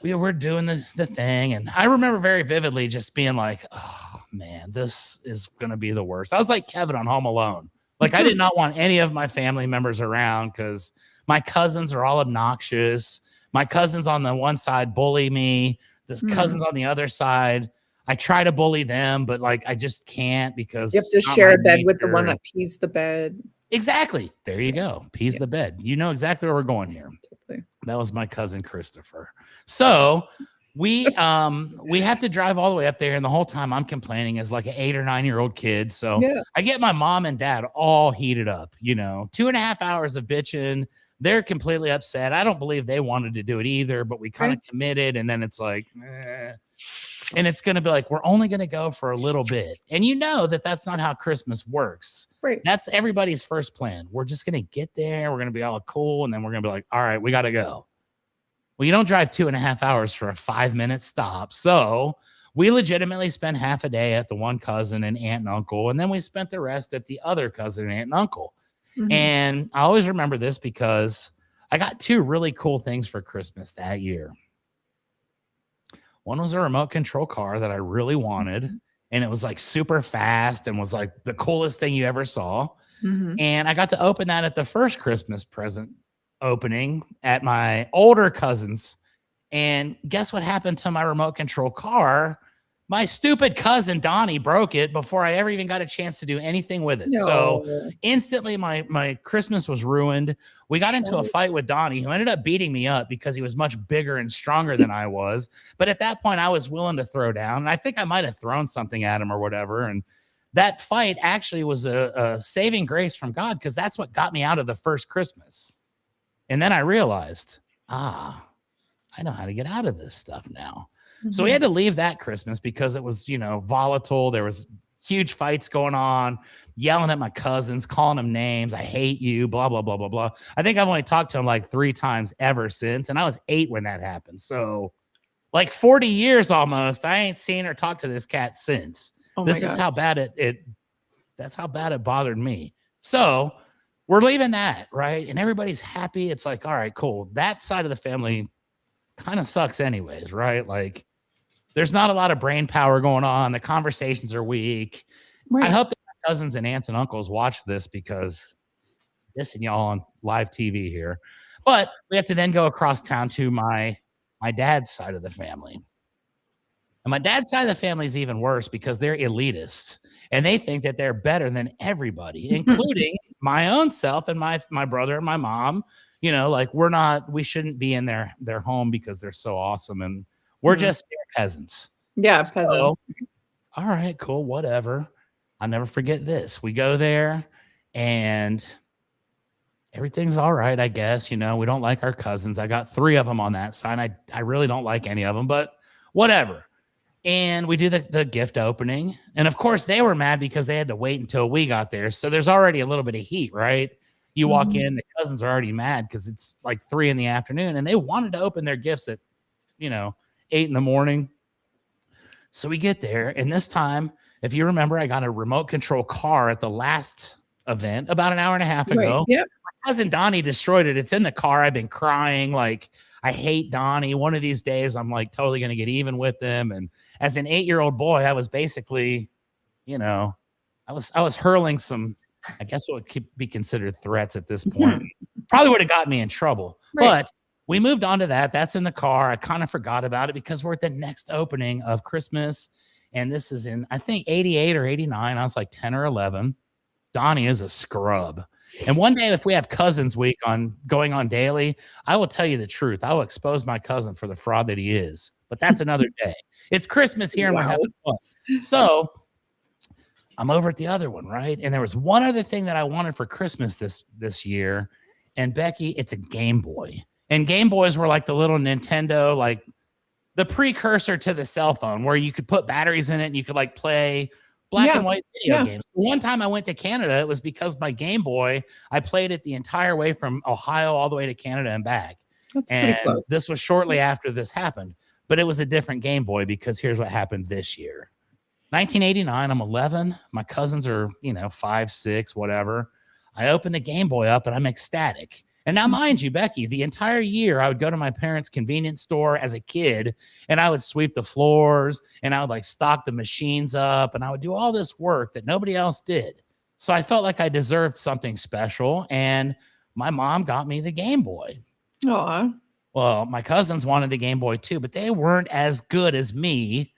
we were doing the thing. And I remember very vividly just being like, oh man, this is going to be the worst. I was like Kevin on Home Alone. Like I did not want any of my family members around because my cousins are all obnoxious. My cousins on the one side bully me. There's cousins on the other side. I try to bully them, but like I just can't because You have to share a bed with the one that pees the bed. Exactly. There you go. Pees the bed. You know exactly where we're going here. Totally. That was my cousin Christopher. So we have to drive all the way up there, and the whole time I'm complaining as like an 8 or 9-year-old kid. So I get my mom and dad all heated up, 2.5 hours of bitching. They're completely upset. I don't believe they wanted to do it either, but we kind of committed, and then it's like, and it's going to be like, we're only going to go for a little bit. And that's not how Christmas works. Right. That's everybody's first plan. We're just going to get there. We're going to be all cool. And then we're going to be like, all right, we got to go. Well, you don't drive 2.5 hours for a 5-minute stop. So we legitimately spent half a day at the one cousin and aunt and uncle. And then we spent the rest at the other cousin and aunt and uncle. And I always remember this because I got 2 really cool things for Christmas that year. One was a remote control car that I really wanted, and it was like super fast and was like the coolest thing you ever saw. Mhm. And I got to open that at the first Christmas present opening at my older cousin's. And guess what happened to my remote control car? My stupid cousin Donnie broke it before I ever even got a chance to do anything with it. So No. instantly my Christmas was ruined. We got into a fight with Donnie, who ended up beating me up because he was much bigger and stronger than I was. But at that point, I was willing to throw down. And I think I might have thrown something at him or whatever. And that fight actually was a saving grace from God, because that's what got me out of the first Christmas. And then I realized, I know how to get out of this stuff now. So we had to leave that Christmas because it was, volatile. There was huge fights going on, yelling at my cousins, calling them names. I hate you, blah, blah, blah, blah, blah. I think I've only talked to him like 3 times ever since. And I was 8 when that happened. So like 40 years almost, I ain't seen or talked to this cat since. Oh this is how bad that's how bad it bothered me. So we're leaving that, right? And everybody's happy. It's like, all right, cool. That side of the family kind of sucks anyways, right? Like there's not a lot of brain power going on. The conversations are weak. Right. I hope that my cousins and aunts and uncles watch this, because this and y'all on live TV here. But we have to then go across town to my dad's side of the family. And my dad's side of the family is even worse because they're elitist and they think that they're better than everybody, including my own self and my brother and my mom. Like we shouldn't be in their home because they're so awesome. And we're just peasants. Yeah, peasants. All right, cool, whatever. I'll never forget this. We go there and everything's all right, I guess. We don't like our cousins. I got 3 of them on that side. I really don't like any of them, but whatever. And we do the gift opening. And of course, they were mad because they had to wait until we got there. So there's already a little bit of heat, right? You walk in, the cousins are already mad because it's like 3 PM, and they wanted to open their gifts at, 8 AM. So we get there, and this time, if you remember, I got a remote control car at the last event about an hour and a half ago. Right. Yep. My cousin Donnie destroyed it. It's in the car. I've been crying. Like, I hate Donnie. One of these days, I'm like totally going to get even with him. And as an 8-year-old boy, I was basically, I was hurling some, I guess what would be considered threats at this point. Probably would have gotten me in trouble. Right. But we moved on to that. That's in the car. I kind of forgot about it because we're at the next opening of Christmas. And this is in, I think, 88 or 89. I was like 10 or 11. Donnie is a scrub. And one day, if we have cousins week going on daily, I will tell you the truth. I will expose my cousin for the fraud that he is. But that's another day. It's Christmas here and we're having fun. So I'm over at the other one, right? And there was one other thing that I wanted for Christmas this year. And Becky, it's a Game Boy. And Game Boys were like the little Nintendo, like the precursor to the cell phone, where you could put batteries in it and you could like play black and white video games. One time I went to Canada, it was because my Game Boy, I played it the entire way from Ohio all the way to Canada and back. That's pretty close. This was shortly after this happened, but it was a different Game Boy because here's what happened this year. 1989, I'm 11. My cousins are, 5, 6, whatever. I open the Game Boy up and I'm ecstatic. And now, mind you, Becky, the entire year I would go to my parents' convenience store as a kid and I would sweep the floors and I would like stock the machines up and I would do all this work that nobody else did. So I felt like I deserved something special. And my mom got me the Game Boy. Aw. Well, my cousins wanted the Game Boy too, but they weren't as good as me.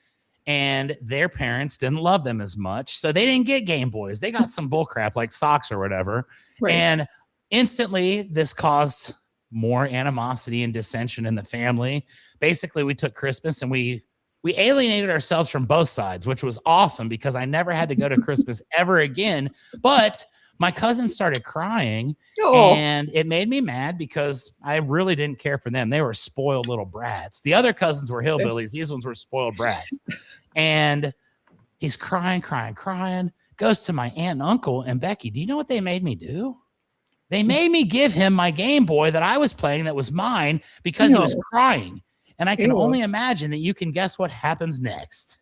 And their parents didn't love them as much. So they didn't get Game Boys. They got some bullcrap like socks or whatever. Right. And instantly, this caused more animosity and dissension in the family. Basically, we took Christmas and we alienated ourselves from both sides, which was awesome because I never had to go to Christmas ever again. But my cousin started crying, and it made me mad because I really didn't care for them. They were spoiled little brats. The other cousins were hillbillies. These ones were spoiled brats. And he's crying, goes to my aunt and uncle. And Becky, do you know what they made me do? They made me give him my Game Boy that I was playing that was mine because he was crying. And I can only imagine that you can guess what happens next.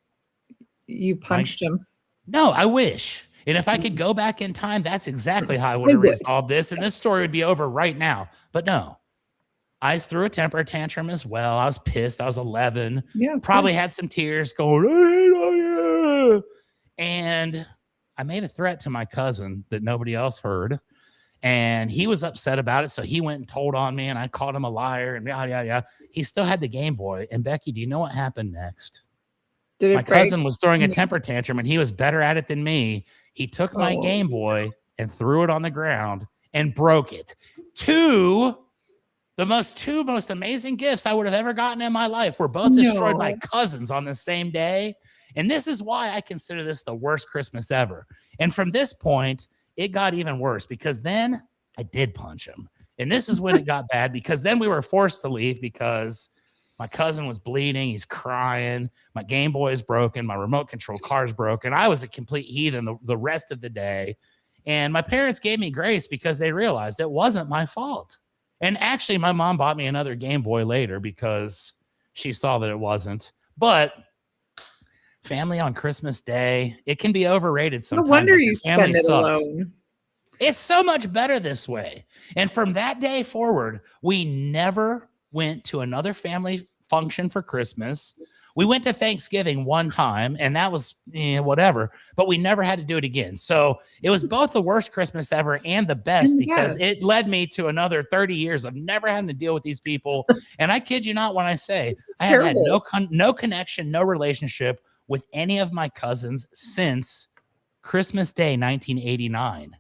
You punched him. No, I wish. And if I could go back in time, that's exactly how I would have resolved this. And this story would be over right now. But no, I threw a temper tantrum as well. I was pissed. I was 11. Yeah. Probably had some tears going, oh, yeah. And I made a threat to my cousin that nobody else heard. And he was upset about it. So he went and told on me, and I called him a liar and yada, yada, yada. He still had the Game Boy. And Becky, do you know what happened next? Did it My break? cousin was throwing a temper tantrum, and he was better at it than me. He took my Game Boy and threw it on the ground and broke it. Two most amazing gifts I would have ever gotten in my life were both destroyed by cousins on the same day. And this is why I consider this the worst Christmas ever. And from this point, it got even worse because then I did punch him. And this is when it got bad because then we were forced to leave because my cousin was bleeding. He's crying. My Game Boy is broken. My remote control car is broken. I was a complete heathen the rest of the day. And my parents gave me grace because they realized it wasn't my fault. And actually, my mom bought me another Game Boy later because she saw that it wasn't. But family on Christmas Day, it can be overrated sometimes. No wonder you spend it alone. It's so much better this way. And from that day forward, we never went to another family function for Christmas. We went to Thanksgiving one time, and that was whatever, but we never had to do it again. So it was both the worst Christmas ever and the best because it led me to another 30 years of never having to deal with these people. And I kid you not when I say I have had no connection, no relationship with any of my cousins since Christmas Day 1989.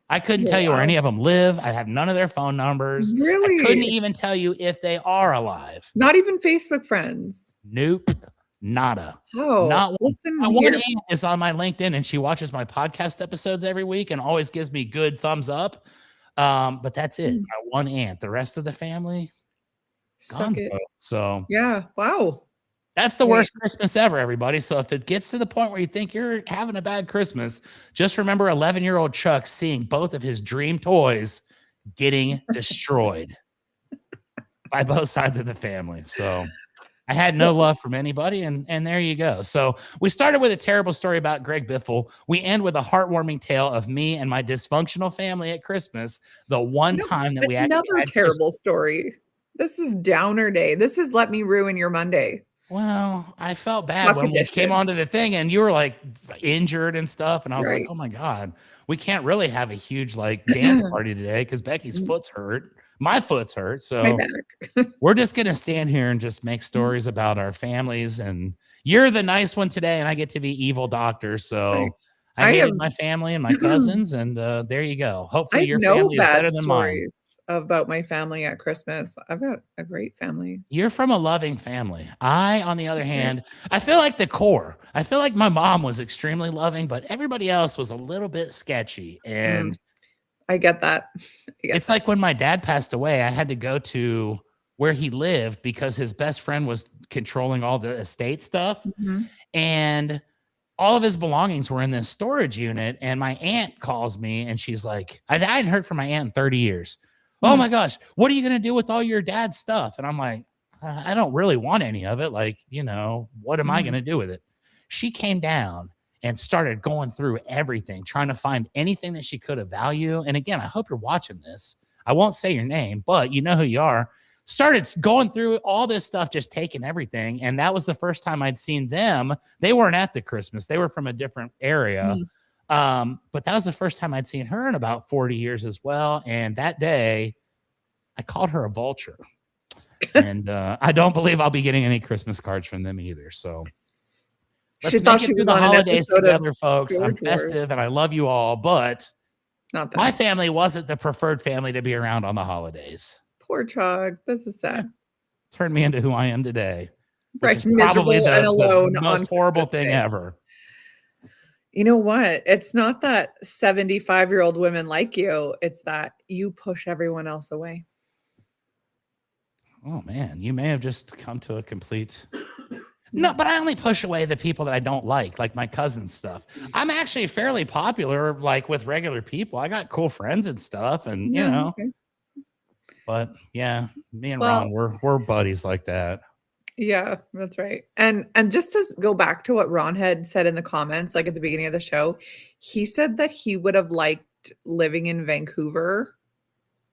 I couldn't tell you where any of them live. I have none of their phone numbers. Really? I couldn't even tell you if they are alive. Not even Facebook friends. Nope. Nada. Oh, not one. Listen, my one aunt is on my LinkedIn and she watches my podcast episodes every week and always gives me good thumbs up. But that's it. My one aunt. The rest of the family, suck it. So yeah, wow. That's the worst Christmas ever, everybody. So if it gets to the point where you think you're having a bad Christmas, just remember 11-year-old Chuck seeing both of his dream toys getting destroyed by both sides of the family. So I had no love from anybody, and there you go. So we started with a terrible story about Greg Biffle. We end with a heartwarming tale of me and my dysfunctional family at Christmas. The one time that we actually another terrible story. This is downer day. This is let me ruin your Monday. Well, I felt bad when we came onto the thing and you were like injured and stuff. And I was like, oh my God, we can't really have a huge like dance party today because Becky's foot's hurt. My foot's hurt. So we're just going to stand here and just make stories about our families. And you're the nice one today. And I get to be evil doctor. So I hated my family and my cousins. And there you go. Hopefully your family is better than mine. About my family at Christmas. I've got a great family. You're from a loving family. I, on the other hand, I feel like the core. I feel like my mom was extremely loving, but everybody else was a little bit sketchy. And I get that. It's like when my dad passed away, I had to go to where he lived because his best friend was controlling all the estate stuff. And all of his belongings were in this storage unit. And my aunt calls me and she's like, I hadn't heard from my aunt in 30 years. Oh my gosh, what are you going to do with all your dad's stuff? And I'm like, I don't really want any of it. Like, what am I going to do with it? She came down and started going through everything, trying to find anything that she could of value. And again, I hope you're watching this. I won't say your name, but you know who you are. Started going through all this stuff, just taking everything. And that was the first time I'd seen them. They weren't at the Christmas. They were from a different area. But that was the first time I'd seen her in about 40 years as well. And that day I called her a vulture and I don't believe I'll be getting any Christmas cards from them either. So let's make it through the holidays together, folks. I'm festive and I love you all, but my family wasn't the preferred family to be around on the holidays. Poor Chog. This is sad. Turned me into who I am today. Right. Probably the most horrible thing ever. You know what? It's not that 75-year-old women like you. It's that you push everyone else away. Oh, man. You may have just come to a complete... No, but I only push away the people that I don't like my cousin's stuff. I'm actually fairly popular, like with regular people. I got cool friends and stuff, and Okay. But yeah, me and Ron, we're buddies like that. Yeah, that's right. And just to go back to what Ron had said in the comments, like at the beginning of the show, he said that he would have liked living in Vancouver.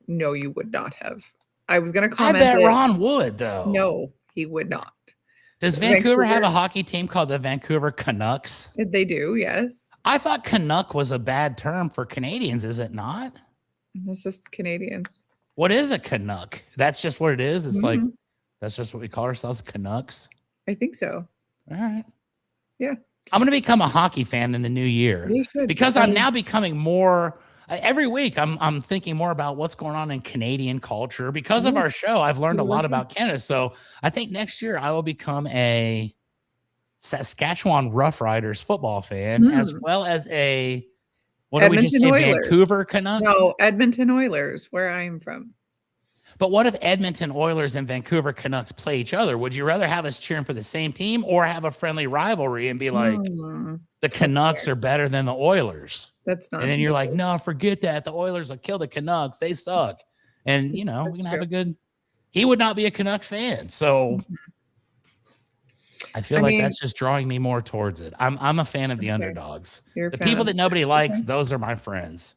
No, you would not have. I was going to I comment bet it. Ron would, though. No, he would not. Does Vancouver have a hockey team called the Vancouver Canucks? They do, yes. I thought Canuck was a bad term for Canadians. Is it not? It's just Canadian. What is a Canuck? That's just what it is. It's like, Mhm. that's just what we call ourselves, Canucks. I think so. All right. Yeah. I'm going to become a hockey fan in the new year You should. because I'm now becoming more. Every week, I'm thinking more about what's going on in Canadian culture. Because of our show, I've learned a lot about Canada. So I think next year I will become a Saskatchewan Roughriders football fan, as well as a, what do we just say, Vancouver Canucks? No, Edmonton Oilers, where I am from. But what if Edmonton Oilers and Vancouver Canucks play each other? Would you rather have us cheering for the same team or have a friendly rivalry and be like, the Canucks are better than the Oilers? That's not. And then you're like, no, forget that. The Oilers will kill the Canucks. They suck. And, you know, That's we can true. have a good. He would not be a Canuck fan. So I feel like that's just drawing me more towards it. I'm a fan of the underdogs. The people that nobody likes, those are my friends.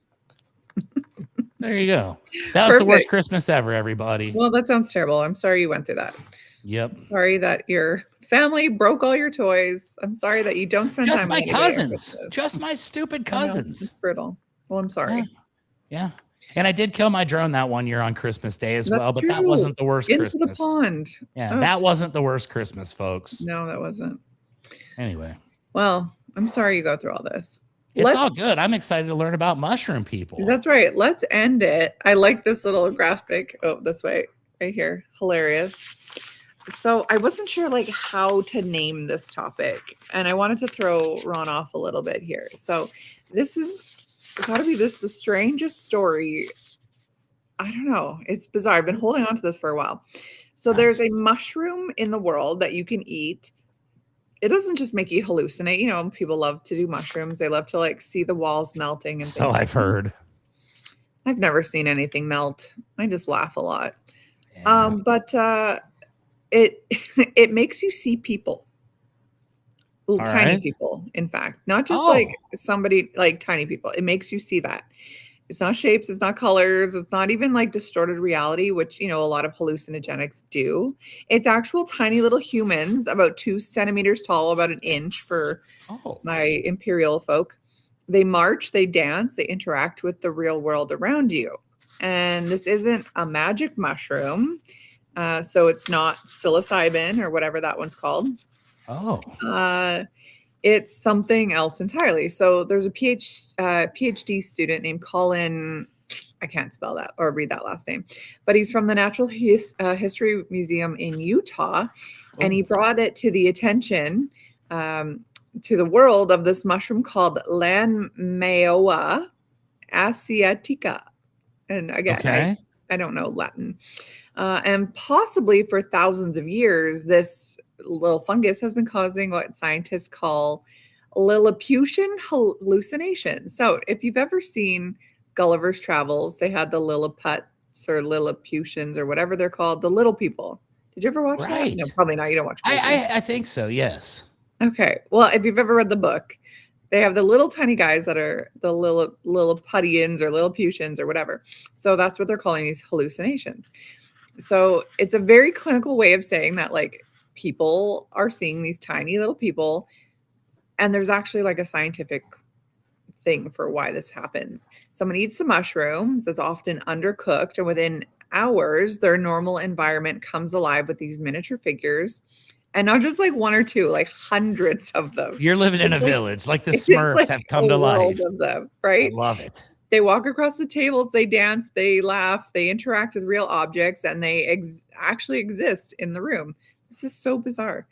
There you go. That was the worst Christmas ever, everybody. Well, that sounds terrible. I'm sorry you went through that. Yep. Sorry that your family broke all your toys. I'm sorry that you don't spend time with my cousins. Just my stupid cousins. It's brutal. Well, I'm sorry. Yeah. And I did kill my drone that one year on Christmas Day as well, but that wasn't the worst Christmas. Into the pond. Yeah, that wasn't the worst Christmas, folks. No, that wasn't. Anyway. Well, I'm sorry you go through all this. It's all good. I'm excited to learn about mushroom people. That's right. Let's end it. I like this little graphic. Oh, this way, right here. Hilarious. So I wasn't sure like how to name this topic, and I wanted to throw Ron off a little bit here. So this is got to be the strangest story. I don't know. It's bizarre. I've been holding on to this for a while. So there's a mushroom in the world that you can eat. It doesn't just make you hallucinate. You know, people love to do mushrooms. They love to like see the walls melting. And so I've heard. I've never seen anything melt. I just laugh a lot. Yeah. But it makes you see people. Tiny people, in fact. Not just like somebody, like tiny people. It makes you see that. It's not shapes, it's not colors, it's not even like distorted reality, which, you know, a lot of hallucinogenics do. It's actual tiny little humans, about 2 centimeters tall, about an inch for my imperial folk. They march, they dance, they interact with the real world around you. And this isn't a magic mushroom. So it's not psilocybin or whatever that one's called. It's something else entirely. So there's a PhD student named Colin. I can't spell that or read that last name, but he's from the Natural History Museum in Utah, and he brought it to the attention to the world of this mushroom called Lanmeoa asiatica. And again, I don't know Latin. And possibly for thousands of years, this little fungus has been causing what scientists call Lilliputian hallucinations. So if you've ever seen Gulliver's Travels, they had the Lilliputians or Lilliputians or whatever they're called, the little people. Did you ever watch that? No, probably not. You don't watch movies. I think so, yes. Okay. Well, if you've ever read the book, they have the little tiny guys that are the Lilliputians or Lilliputians or whatever. So that's what they're calling these hallucinations. So it's a very clinical way of saying that, like, people are seeing these tiny little people, and there's actually like a scientific thing for why this happens. Someone eats the mushrooms, it's often undercooked, and within hours, their normal environment comes alive with these miniature figures, and not just like one or two, like hundreds of them. You're living in a village, like the Smurfs have come to life. Of them, right? I love it. They walk across the tables, they dance, they laugh, they interact with real objects, and they actually exist in the room. This is so bizarre,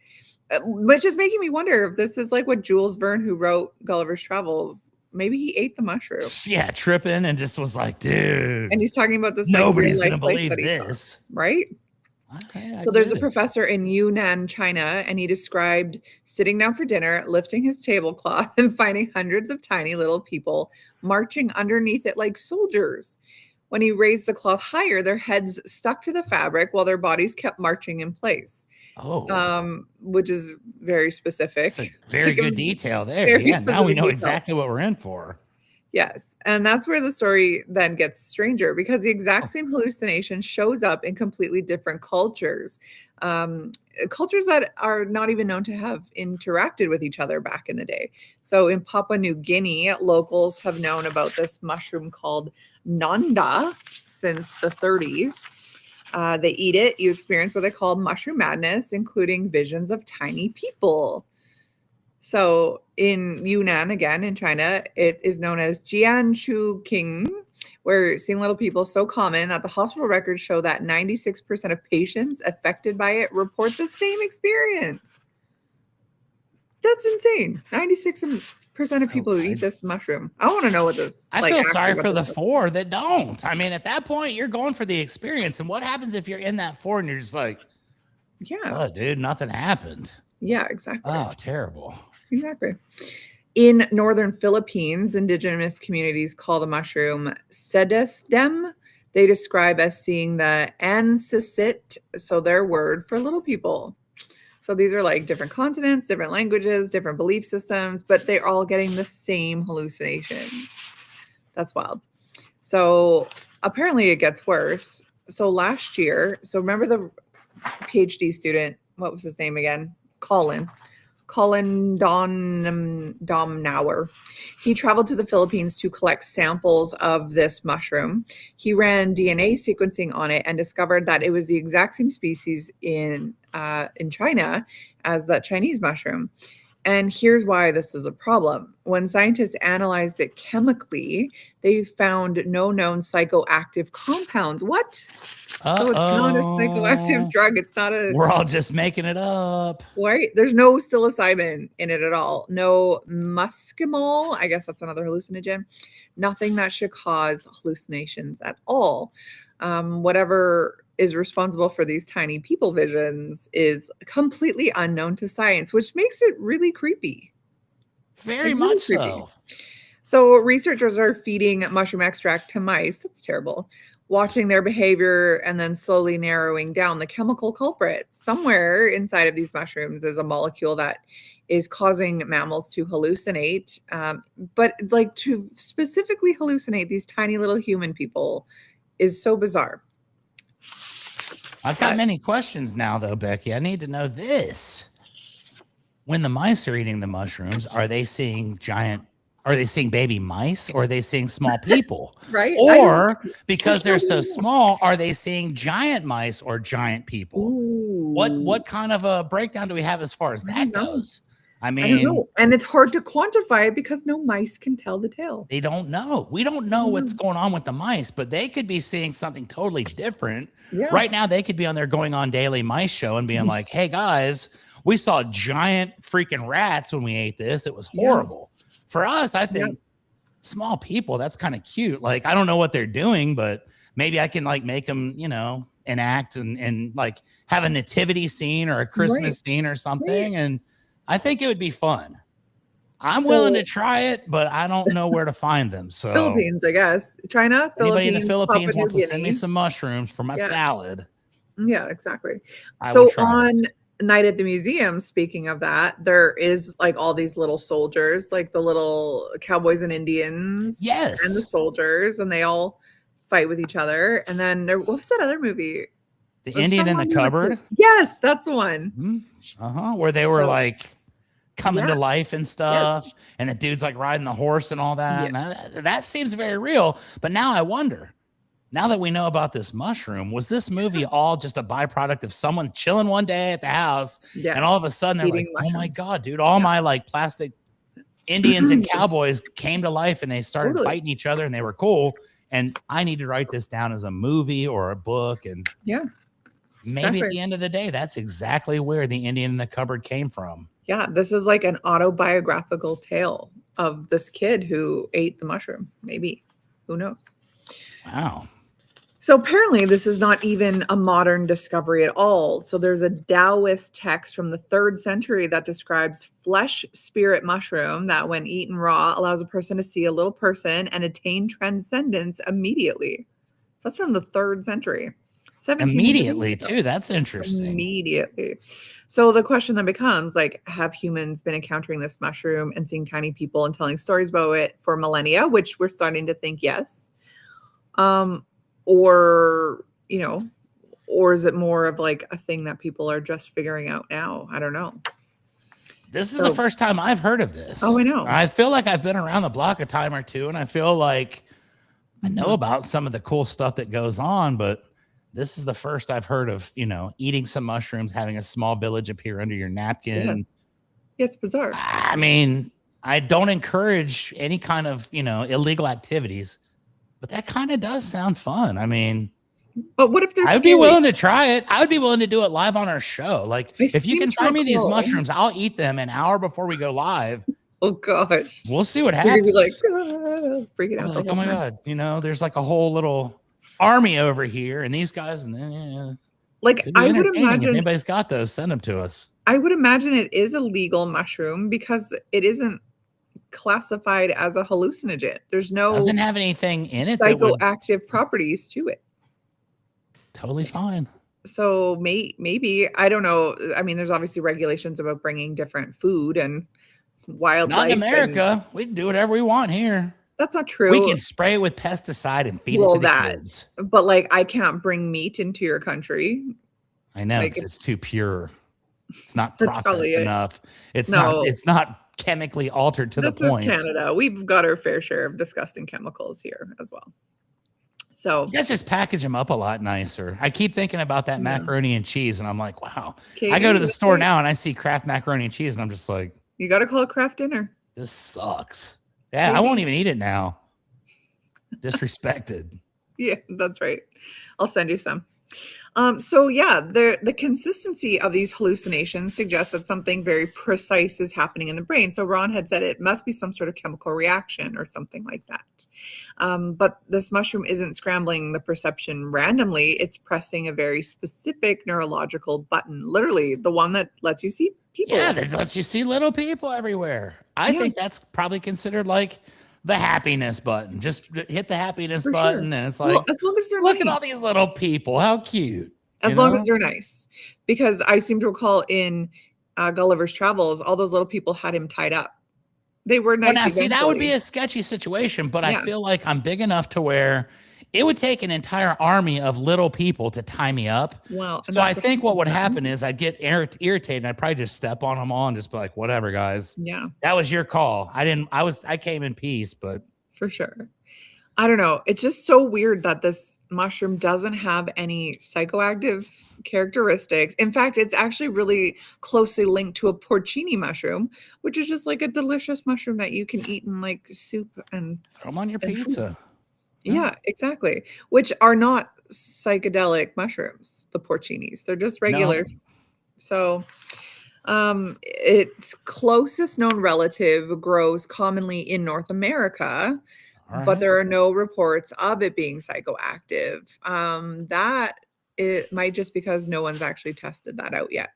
which is making me wonder if this is like what Jules Verne, who wrote Gulliver's Travels, maybe he ate the mushroom. Yeah, tripping and just was like, dude. And he's talking about this. Nobody's going to believe this. Right? So there's a professor in Yunnan, China, and he described sitting down for dinner, lifting his tablecloth, and finding hundreds of tiny little people marching underneath it like soldiers. When he raised the cloth higher, their heads stuck to the fabric while their bodies kept marching in place. Which is very specific. Very good detail there. Yeah, now we know exactly what we're in for. Yes. And that's where the story then gets stranger because the exact Oh, same hallucination shows up in completely different cultures. Cultures that are not even known to have interacted with each other back in the day. So in Papua New Guinea, locals have known about this mushroom called Nanda since the 30s. They eat it, you experience what they call mushroom madness, including visions of tiny people. So in Yunnan, again in China, it is known as Jianshu King, where seeing little people is so common that the hospital records show that 96% of patients affected by it report the same experience. That's insane. 96% of people who eat okay. this mushroom. I want to know what this I like feel actually sorry what for this the is. 4 that don't. I mean, at that point, you're going for the experience. And what happens if you're in that 4 and you're just like, Yeah. oh, dude, nothing happened? Yeah, exactly. Oh, terrible. Exactly. In northern Philippines, indigenous communities call the mushroom sedesdem. They describe as seeing the ancessit, so their word for little people. So these are like different continents, different languages, different belief systems, but they're all getting the same hallucination. That's wild. So apparently it gets worse. So last year, so remember the PhD student, what was his name again? Colin Domnauer. He traveled to the Philippines to collect samples of this mushroom. He ran DNA sequencing on it and discovered that it was the exact same species in China as that Chinese mushroom. And here's why this is a problem. When scientists analyzed it chemically, they found no known psychoactive compounds. What? So it's not a psychoactive Uh-oh. drug. It's not a We're all just making it up. right? There's no psilocybin in it at all. No muscimol. I guess that's another hallucinogen. Nothing that should cause hallucinations at all. Whatever is responsible for these tiny people visions is completely unknown to science, which makes it really creepy. Very Like really much creepy. so. So researchers are feeding mushroom extract to mice. That's terrible. Watching their behavior and then slowly narrowing down the chemical culprit. Somewhere inside of these mushrooms is a molecule that is causing mammals to hallucinate. But like to specifically hallucinate these tiny little human people is so bizarre. I've got But many questions now, though, Becky. I need to know this. When the mice are eating the mushrooms, are they seeing baby mice or are they seeing small people? right? I don't. Or because There's they're nobody so knows. small, are they seeing giant mice or giant people? What Ooh, what kind of a breakdown do we have as far as I don't that know. goes? I I don't mean, know. And it's hard to quantify it because no mice can tell the tale. they don't know. We don't I know don't what's know. going on with the mice, but they could be seeing something totally different. Yeah. Right now, they could be on their Going On Daily Mice show and being like, hey guys, we saw giant freaking rats when we ate this. It was Yeah. horrible. For us, I Yeah. think small people, that's kind of cute. Like, I don't know what they're doing, but maybe I can like make them, enact and like have a nativity scene or a Right. Christmas scene or Right. something. And I think it would be fun. I'm willing to So try it, but I don't know where to find them. So Philippines, I guess. China, anybody in the Philippines, Papua Philippines New wants to send me Guinea. some mushrooms for my Yeah. salad, Yeah, exactly. I will So try it. on Night at the Museum, speaking of that, there is like all these little soldiers, like the little cowboys and Indians and the Yes. soldiers, and they all fight with each other. And then what was that other movie? The There's Indian in the someone who cupboard. yes, that's the one. Where they were So like coming yeah, to life and yes, stuff. And the dude's like riding the horse and all that. yeah, And that seems very real. But now I wonder, now that we know about this mushroom, was this movie all just a byproduct of someone chilling one day at the house and all yes. of a sudden they're like, Eating oh my mushrooms. God, dude, all Yeah. my like plastic Indians and cowboys came to life and they started Totally. fighting each other and they were cool. And I need to write this down as a movie or a book. And Yeah. maybe at Exactly. the end of the day, that's exactly where the Indian in the cupboard came from. Yeah, this is like an autobiographical tale of this kid who ate the mushroom. Maybe. Who knows? Wow. So apparently, this is not even a modern discovery at all. So there's a Taoist text from the 3rd century that describes flesh spirit mushroom that, when eaten raw, allows a person to see a little person and attain transcendence immediately. So that's from the 3rd century. 17 Immediately days ago. too. That's interesting. Immediately. So the question then becomes like, have humans been encountering this mushroom and seeing tiny people and telling stories about it for millennia, which we're starting to think yes. Or, you know, or is it more of like a thing that people are just figuring out now? I don't know. This is the first time I've heard of this. Oh, I know. I feel like I've been around the block a time or two, and I feel like I know Mhm. about some of the cool stuff that goes on, but this is the first I've heard of, eating some mushrooms, having a small village appear under your napkin. Yes. It's bizarre. I mean, I don't encourage any kind of, illegal activities, but that kind of does sound fun. I mean, But what if they're I'd be scary? willing to try it. I would be willing to do it live on our show. Like, I if you seem can to find me these recall- mushrooms, I'll eat them an hour before we go live. Oh gosh. We'll see what You're gonna happens. be like freaking I'll out be the like, whole oh my time. God, there's like a whole little army over here, and these guys, and then Like could be I would entertaining. If imagine anybody's got those, send them to us. it is a legal mushroom because it isn't classified as a hallucinogen. There's no Doesn't have anything in it that would psychoactive properties to it. totally fine. So maybe I don't know. I mean, there's obviously regulations about bringing different food and wildlife. Not in and America. We can do whatever we want here. that's not true. We can spray it with pesticide and feed it to the kids. But like, I can't bring meat into your country. I know, Like, because it's too pure. It's not That's processed probably it. enough. It's No. not chemically altered to This the is point. Canada. We've got our fair share of disgusting chemicals here as well. So You guys just package them up a lot nicer. I keep thinking about that Yeah. macaroni and cheese, and I'm like, wow. Katie, I go to the that's store right. now and I see Kraft macaroni and cheese, and I'm just like, You got to call it craft dinner. this sucks. Yeah, I won't even eat it now. Disrespected. Yeah, that's right. I'll send you some. So yeah, the consistency of these hallucinations suggests that something very precise is happening in the brain. So Ron had said it must be some sort of chemical reaction or something like that. But this mushroom isn't scrambling the perception randomly. It's pressing a very specific neurological button, literally the one that lets you see people. Yeah, that lets you see little people everywhere. I Yeah. think that's probably considered like the happiness button. Just hit the happiness For button, sure. and it's Well, like, as long as they're look at nice. all these little people. How cute. As long as they're nice. Because I seem to recall in Gulliver's Travels, all those little people had him tied up. They were nice. Well, now, see, that would be eventually. a sketchy situation, but Yeah. I feel like I'm big enough to where it would take an entire army of little people to tie me up. Well, and So I that's think what would problem. happen is I'd get irritated and I'd probably just step on them all and just be like, whatever, guys. Yeah, That was your call. I came in peace, but for sure. I don't know. It's just so weird that this mushroom doesn't have any psychoactive characteristics. In fact, it's actually really closely linked to a porcini mushroom, which is just like a delicious mushroom that you can eat in like soup and throw them on your and food. pizza. Yeah, exactly. Which are not psychedelic mushrooms, the porcinis. They're just regular. No. So, its closest known relative grows commonly in North America, All but right. there are no reports of it being psychoactive. That it might just because no one's actually tested that out yet.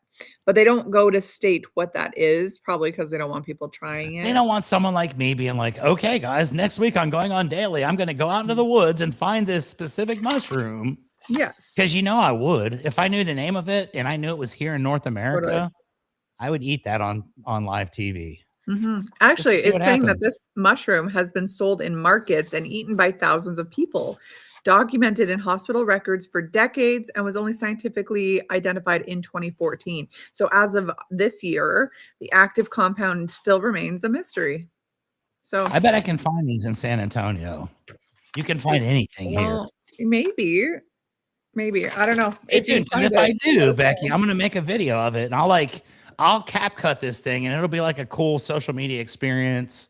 But they don't go to state what that is, probably because they don't want people trying it. They don't want someone like me being like, okay, guys, next week I'm going on daily. I'm going to go out into the woods and find this specific mushroom. Yes. Because I would. If I knew the name of it and I knew it was here in North America, I would eat that on live TV. Mm-hmm. Actually, see what it's saying that happens. this mushroom has been sold in markets and eaten by thousands of people, documented in hospital records for decades, and was only scientifically identified in 2014. So as of this year, the active compound still remains a mystery. So I bet I can find these in San Antonio. You can find anything here. maybe. I don't know. Hey, you dude, 'cause find if it, I let do, us Becky, know. I'm gonna make a video of it, and I'll cap cut this thing, and it'll be like a cool social media experience.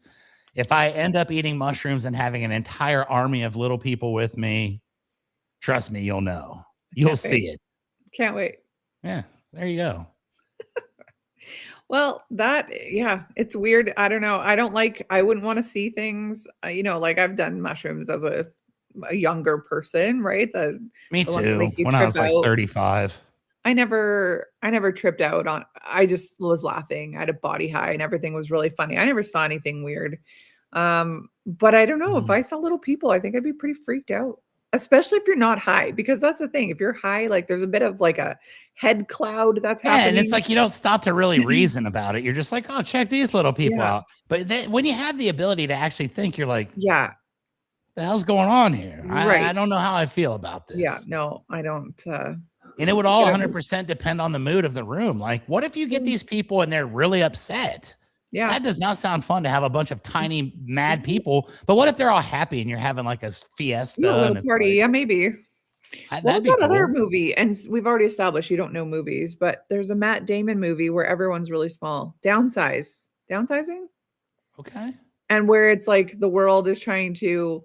If I end up eating mushrooms and having an entire army of little people with me, trust me, you'll know. You'll Can't see wait. it. Can't wait. Yeah, there you go. Well, it's weird. I don't know. I wouldn't want to see things, like I've done mushrooms as a younger person, right? Me the ones that too. make you When I trip was like out. 35. I never tripped out on, I just was laughing. I had a body high and everything was really funny. I never saw anything weird. But I don't know if I saw little people, I think I'd be pretty freaked out. especially if you're not high, because that's the thing. If you're high, like there's a bit of like a head cloud that's Yeah, and it's happening. like you don't stop to really reason about it. You're just like, oh, check these little people Yeah. out. But then, when you have the ability to actually think, you're like, Yeah. the hell's going on here? I Right. don't know how I feel about Yeah. this. No, I don't. And it would all Get 100% depend on the mood of the room. Like, what if you get these people and they're really upset? Yeah. That does not sound fun to have a bunch of tiny mad people. But what if they're all happy and you're having like a fiesta Yeah, a and little it's party. like, Yeah, maybe. What that'd was be that other cool. movie? And we've already established you don't know movies, but there's a Matt Damon movie where everyone's really small. Downsizing? Okay. And where it's like the world is trying to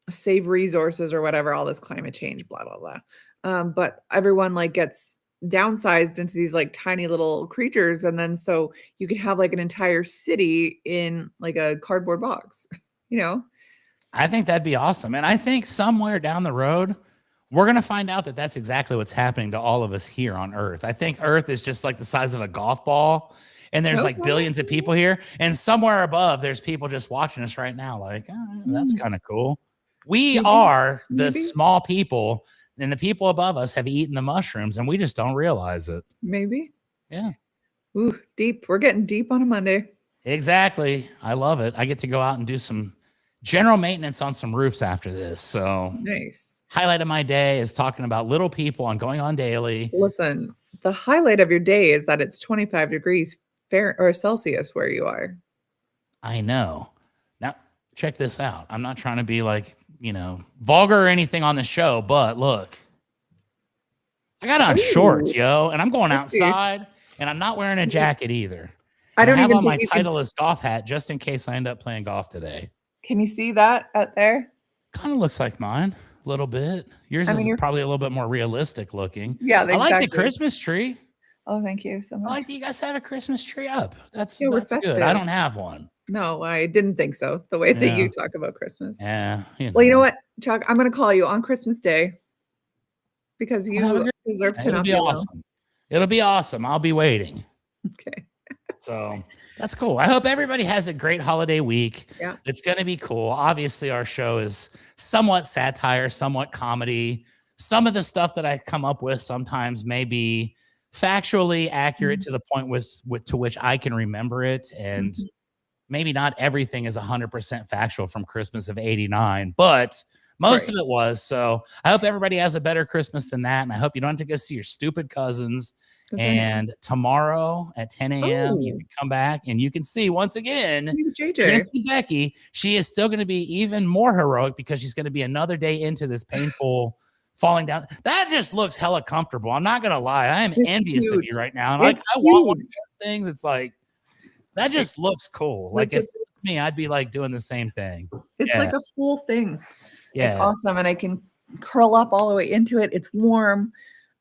save resources or whatever, all this climate change, blah, blah, blah. But everyone like gets downsized into these like tiny little creatures. And then so you could have like an entire city in like a cardboard box, you know? I think that'd be awesome. And I think somewhere down the road, we're going to find out that that's exactly what's happening to all of us here on Earth. I think Earth is just like the size of a golf ball, and there's like Okay. billions of people here. And somewhere above, there's people just watching us right now, like, oh, that's kind of cool. We Maybe. are the Maybe. small people, and the people above us have eaten the mushrooms, and we just don't realize it. Maybe. Yeah. Ooh, deep. We're getting deep on a Monday. Exactly. I love it. I get to go out and do some general maintenance on some roofs after this. So Nice. highlight of my day is talking about little people and going on daily. Listen, the highlight of your day is that it's 25 degrees Fair or Celsius where you are. I know. Now, check this out. I'm not trying to be like, vulgar or anything on the show, but look, I got on shorts, yo, and I'm going outside and I'm not wearing a jacket either. I don't have even on my think you can. Titleist golf hat just in case I end up playing golf today. Can you see that out there? Kind of looks like mine a little bit. Yours I mean, is you're probably a little bit more realistic looking. yeah, I like the exactly. Christmas tree. Oh, thank you so I much. like that you guys have a Christmas tree up. That's Yeah, we're good. I festive. don't have one. No, I didn't think so. The way that Yeah. you talk about Christmas. Yeah. Well, you know what, Chuck? I'm going to call you on Christmas Day because Well, have a you great deserve day. to It'll not be be alone. awesome. It'll be awesome. I'll be waiting. Okay. So that's cool. I hope everybody has a great holiday week. Yeah. It's going to be cool. Obviously, our show is somewhat satire, somewhat comedy. Some of the stuff that I come up with sometimes may be factually accurate to the point to which I can remember it. And maybe not everything is 100% factual from Christmas of '89, but most of it was. So I hope everybody has a better Christmas than that. And I hope you don't have to go see your stupid cousins. That's And tomorrow at 10 a.m., you can come back and you can see once again, you're going to see Becky. She is still going to be even more heroic because she's going to be another day into this painful falling down. That just looks hella comfortable. I'm not going to lie. I am envious of you right now. And I want one of those things. It's like, that just looks cool. Like if it's me, I'd be like doing the same thing. It's like a full thing. Yeah. It's awesome. And I can curl up all the way into it. It's warm.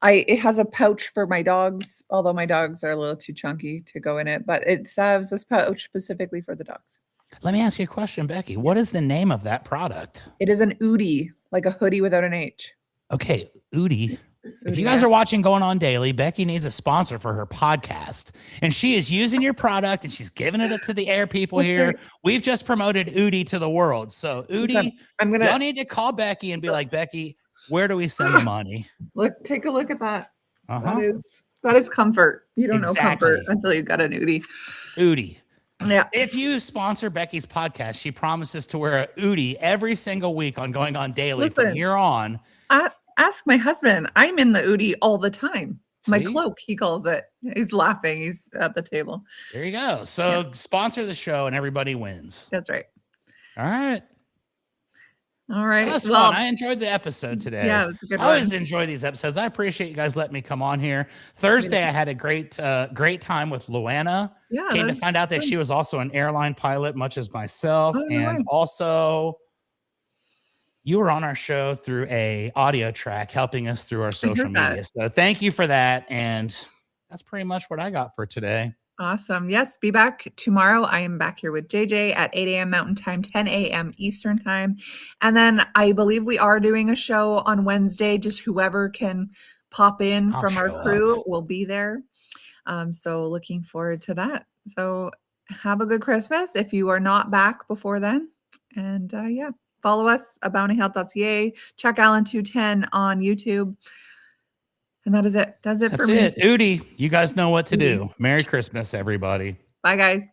It has a pouch for my dogs, although my dogs are a little too chunky to go in it, but it has this pouch specifically for the dogs. Let me ask you a question, Becky. What is the name of that product? It is an Oodie, like a hoodie without an H. Okay, Oodie. If you guys are watching Going On Daily, Becky needs a sponsor for her podcast. And she is using your product and she's giving it to the air people here. We've just promoted Oodie to the world. So Oodie, y'all need to call Becky and be like, Becky, where do we send the money? Look, take a look at that. That is comfort. You don't know comfort until you got an Oodie. Oodie. Yeah. If you sponsor Becky's podcast, she promises to wear a Oodie every single week on Going On Daily from here on. Ask my husband. I'm in the Oodie all the time. My cloak, he calls it. He's laughing. He's at the table. There you go. So sponsor the show and everybody wins. That's right. All right. All right. That was fun. I enjoyed the episode today. Yeah, it was a good one. I always enjoy these episodes. I appreciate you guys letting me come on here. Thursday, I had a great time with Luana. Yeah. Came to find out that she was also an airline pilot, much as myself. And also, you were on our show through a audio track, helping us through our social media. So thank you for that. And that's pretty much what I got for today. Awesome. Yes, be back tomorrow. I am back here with JJ at 8 a.m. Mountain Time, 10 a.m. Eastern Time. And then I believe we are doing a show on Wednesday. Just whoever can pop in from our crew will be there. So looking forward to that. So have a good Christmas if you are not back before then. And yeah, follow us at bountyhealth.ca. Check Alan210 on YouTube. And that is it. That's it for me. That's it. Udi, you guys know what to Udi. do. Merry Christmas, everybody. Bye, guys.